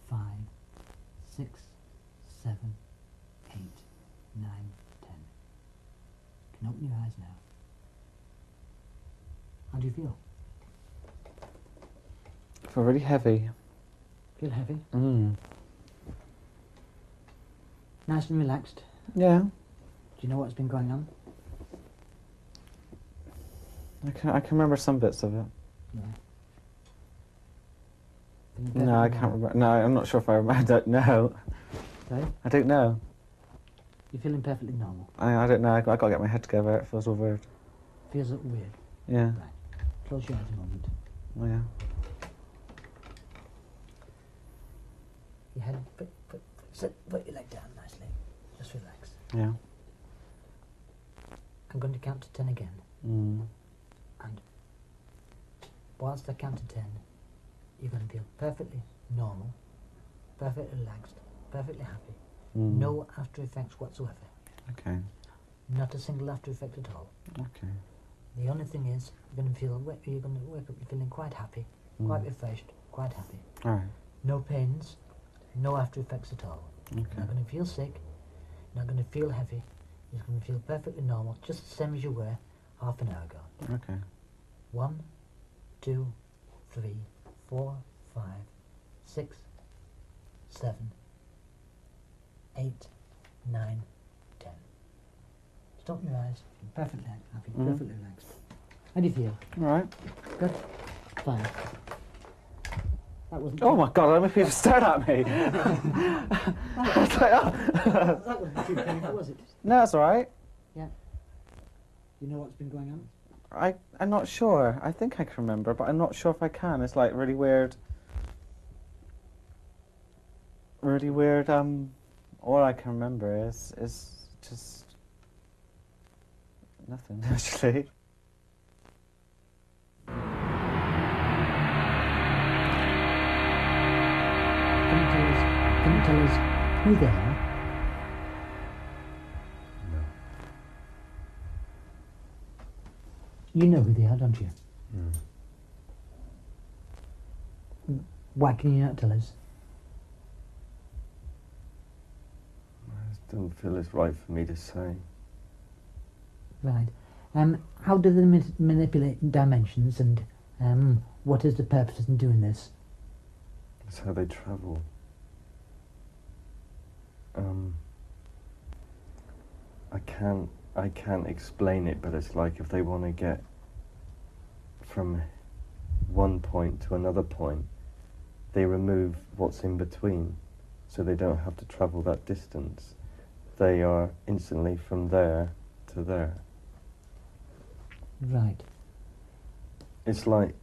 5, 6, 7, 8, 9, 10. You can open your eyes now. How do you feel? I feel really heavy. Feel heavy? Mm. Nice and relaxed? Yeah. Do you know what's been going on? I can remember some bits of it. Yeah. No, I can't remember. No, I'm not sure if I remember. I don't know. Sorry? I don't know. You're feeling perfectly normal? I don't know. I got to get my head together. It feels all weird. Feels weird? Yeah. Right. Close your eyes a moment. Oh, yeah. Your head, put your leg down nicely. Just relax. Yeah. I'm going to count to 10 again. Mm. And whilst I count to 10, you're going to feel perfectly normal, perfectly relaxed, perfectly happy. Mm. No after effects whatsoever. Okay. Not a single after effect at all. Okay. The only thing is, you're going to wake up feeling quite happy, quite refreshed, quite happy. All right. No pains, no after effects at all. Okay. You're not going to feel sick, you're not going to feel heavy, you're going to feel perfectly normal, just the same as you were half an hour ago. Okay. 1, 2, 3, 4, 5, 6, 7, 8, 9, 10. Just open your eyes. You're perfectly happy, perfectly relaxed. How do you feel? All right. Good? Fine. That wasn't Oh my God, how many people stared at me? It's like, oh. That wasn't too painful, was it? No, that's all right. Yeah. You know what's been going on? I'm not sure. I think I can remember, but I'm not sure if I can. It's like really weird. Really weird. All I can remember is just nothing actually. Can you tell us who they are? You know who they are, don't you? Why can you not tell us? I just don't feel it's right for me to say. Right. How do they manipulate dimensions, and what is the purpose in doing this? That's how they travel. I can't explain it, but it's like if they want to get from one point to another point, they remove what's in between, so they don't have to travel that distance. They are instantly from there to there. Right. It's like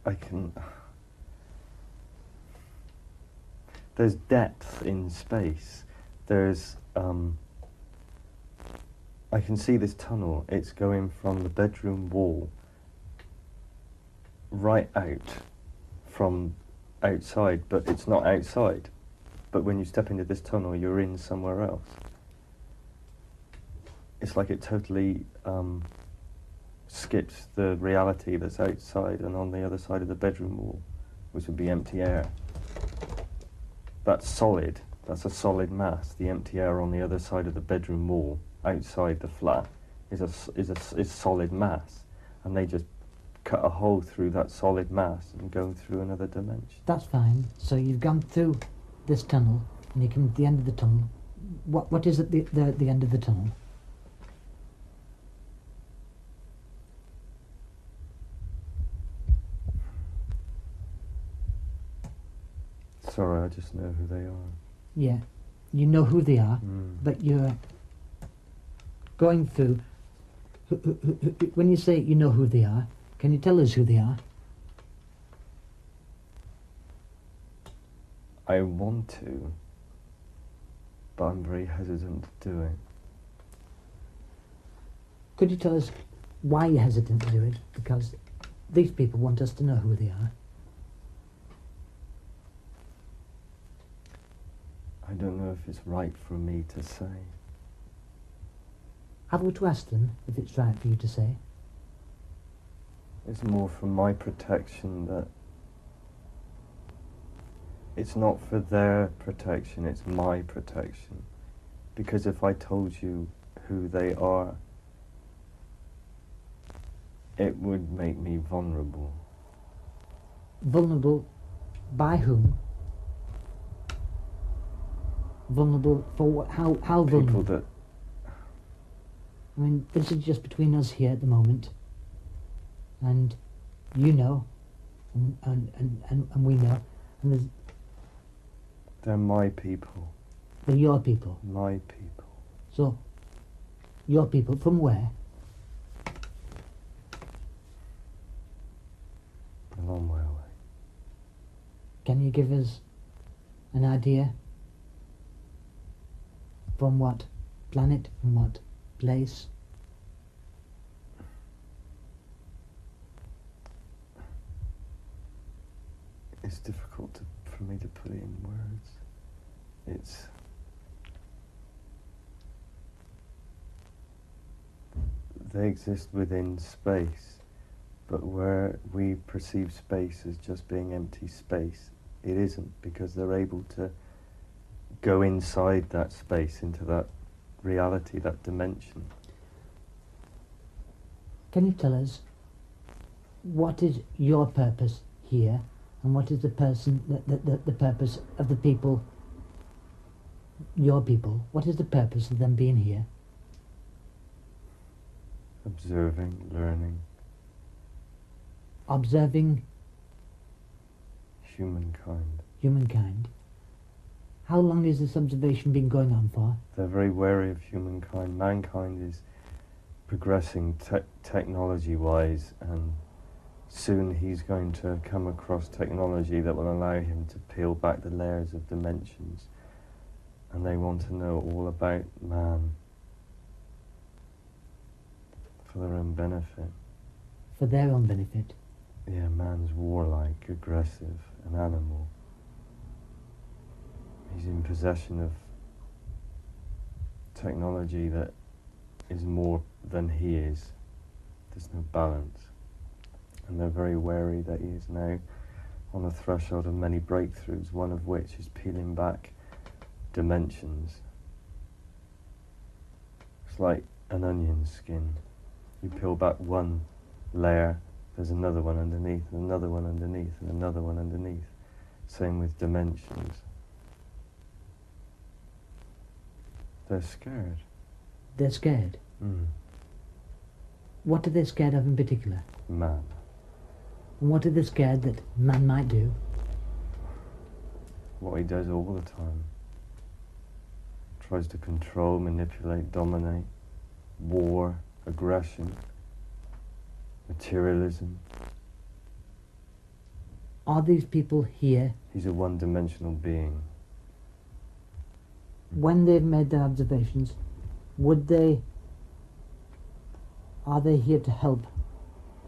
there's depth in space. There's I can see this tunnel. It's going from the bedroom wall right out from outside, but it's not outside. But when you step into this tunnel, you're in somewhere else. It's like it totally skips the reality that's outside and on the other side of the bedroom wall, which would be empty air. That's solid. That's a solid mass. The empty air on the other side of the bedroom wall, outside the flat, is solid mass, and they just cut a hole through that solid mass and go through another dimension. That's fine. So you've gone through this tunnel, and you come to the end of the tunnel. What is at the end of the tunnel? Sorry, I just know who they are. Yeah, you know who they are, but you're going through. When you say you know who they are, can you tell us who they are? I want to, but I'm very hesitant to do it. Could you tell us why you're hesitant to do it? Because these people want us to know who they are. I don't know if it's right for me to say. Have we to ask them if it's right for you to say? It's more for my protection, that it's not for their protection, it's my protection. Because if I told you who they are, it would make me vulnerable. Vulnerable by whom? Vulnerable for what? How vulnerable? People that... I mean, this is just between us here at the moment, and you know, and we know, and there's... They're my people. They're your people. My people. So, your people from where? A long way away. Can you give us an idea? From what planet? From what place? It's difficult for me to put it in words. They exist within space, but where we perceive space as just being empty space, it isn't, because they're able to go inside that space, into that reality, that dimension. Can you tell us what is your purpose here, and what is the purpose of the people, your people? What is the purpose of them being here? Observing, learning. Observing humankind. Humankind. How long has this observation been going on for? They're very wary of humankind. Mankind is progressing technology-wise, and soon he's going to come across technology that will allow him to peel back the layers of dimensions, and they want to know all about man for their own benefit. For their own benefit? Yeah, man's warlike, aggressive, an animal. He's in possession of technology that is more than he is. There's no balance. and they're very wary that he is now on the threshold of many breakthroughs, one of which is peeling back dimensions. It's like an onion skin. You peel back one layer, there's another one underneath, and another one underneath, and another one underneath. Same with dimensions. They're scared. They're scared? Mm. What are they scared of in particular? Man. And what are they scared that man might do? What he does all the time. Tries to control, manipulate, dominate, war, aggression, materialism. Are these people here? He's a one-dimensional being. When they've made their observations, are they here to help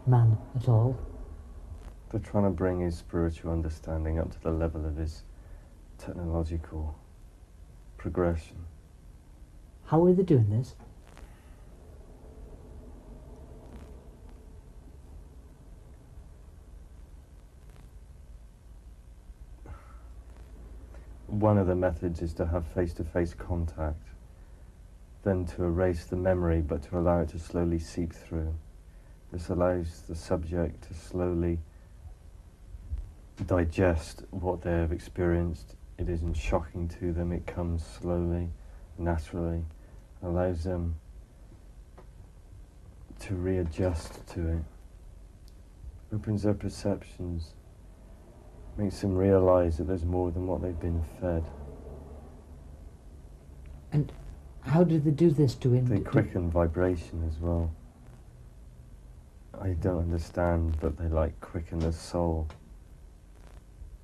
man at all? They're trying to bring his spiritual understanding up to the level of his technological progression. How are they doing this? One of the methods is to have face-to-face contact, then to erase the memory but to allow it to slowly seep through. This allows the subject to slowly digest what they have experienced. It isn't shocking to them, it comes slowly, naturally, allows them to readjust to it, opens their perceptions, makes them realize that there's more than what they've been fed. And how do they do this to him? They quicken vibration as well. I don't understand, but they like quicken the soul.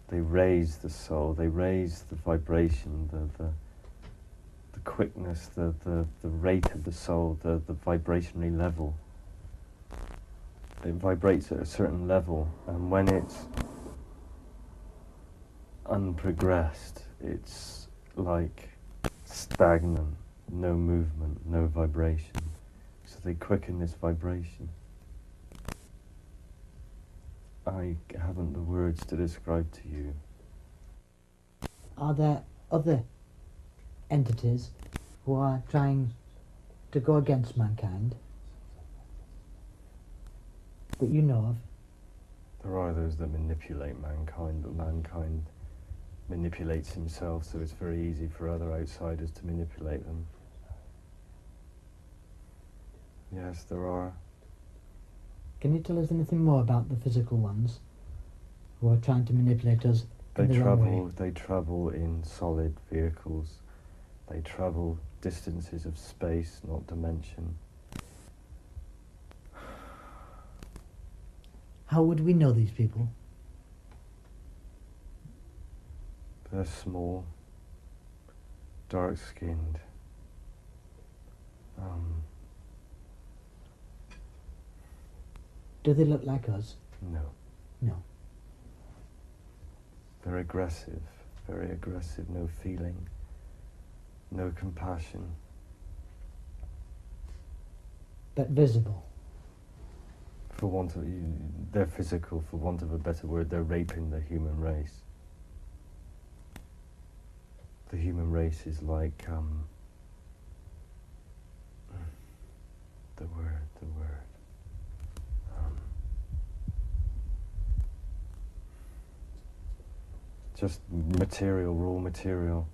They raise the soul, they raise the vibration, the quickness, the rate of the soul, the vibrationary level. It vibrates at a certain level, and when it's unprogressed, it's like stagnant, no movement, no vibration. So they quicken this vibration. I haven't the words to describe to you. Are there other entities who are trying to go against mankind that you know of? There are those that manipulate mankind, but mankind manipulates himself, so it's very easy for other outsiders to manipulate them. Yes, there are. Can you tell us anything more about the physical ones who are trying to manipulate us in the wrong way? They travel in solid vehicles. They travel distances of space, not dimension. How would we know these people? They're small, dark-skinned. Do they look like us? No. No. They're aggressive, very aggressive, no feeling, no compassion. But visible. For want of, they're physical, for want of a better word, they're raping the human race. The human race is like, the word. Just material, raw material.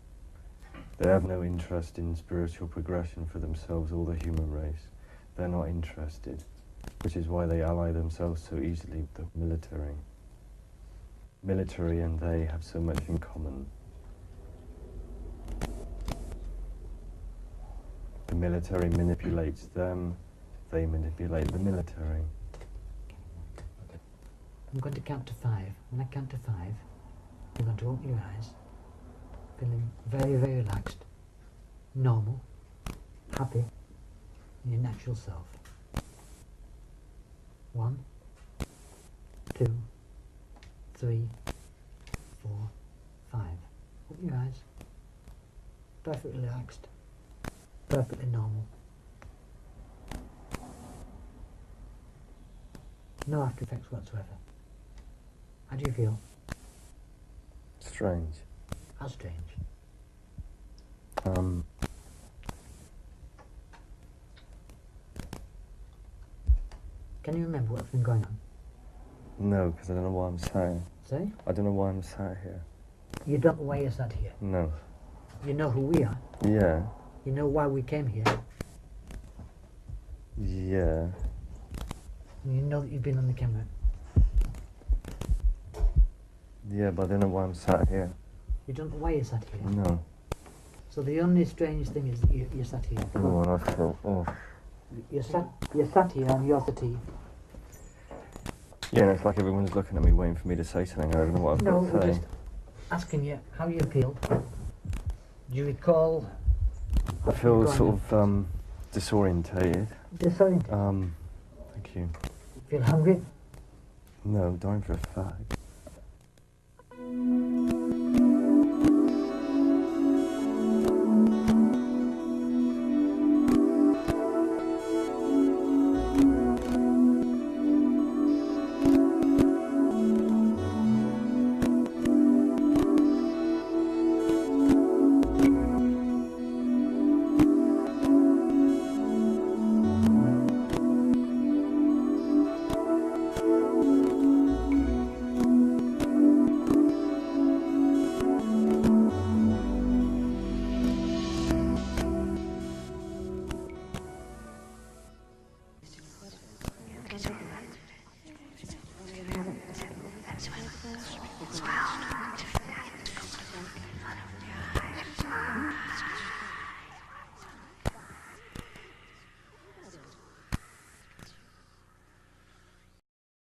They have no interest in spiritual progression for themselves or the human race. They're not interested, which is why they ally themselves so easily with the military. Military and they have so much in common. The military manipulates them, they manipulate the military. I'm going to count to 5. When I count to 5, you're going to open your eyes, feeling very, very relaxed, normal, happy, in your natural self. 1, 2, 3, 4, 5. Open your eyes. Perfectly relaxed, perfectly normal. No after effects whatsoever. How do you feel? Strange. How strange? Can you remember what's been going on? No, because I don't know why I'm sat here. Say? I don't know why I'm sat here. You don't know why you're sat here. No. You know who we are. Yeah. You know why we came here. Yeah. And you know that you've been on the camera. Yeah, but I don't know why I'm sat here. You don't know why you're sat here. No. So the only strange thing is that you're sat here. Oh, and I feel off. You're sat here and you're sat here. Yeah, and it's like everyone's looking at me waiting for me to say something. I don't know what I've No, got we're to say. just asking you how you feel. Do you recall? I feel going sort of disorientated. Disoriented? Thank you. Feel hungry? No, I'm dying for a fag.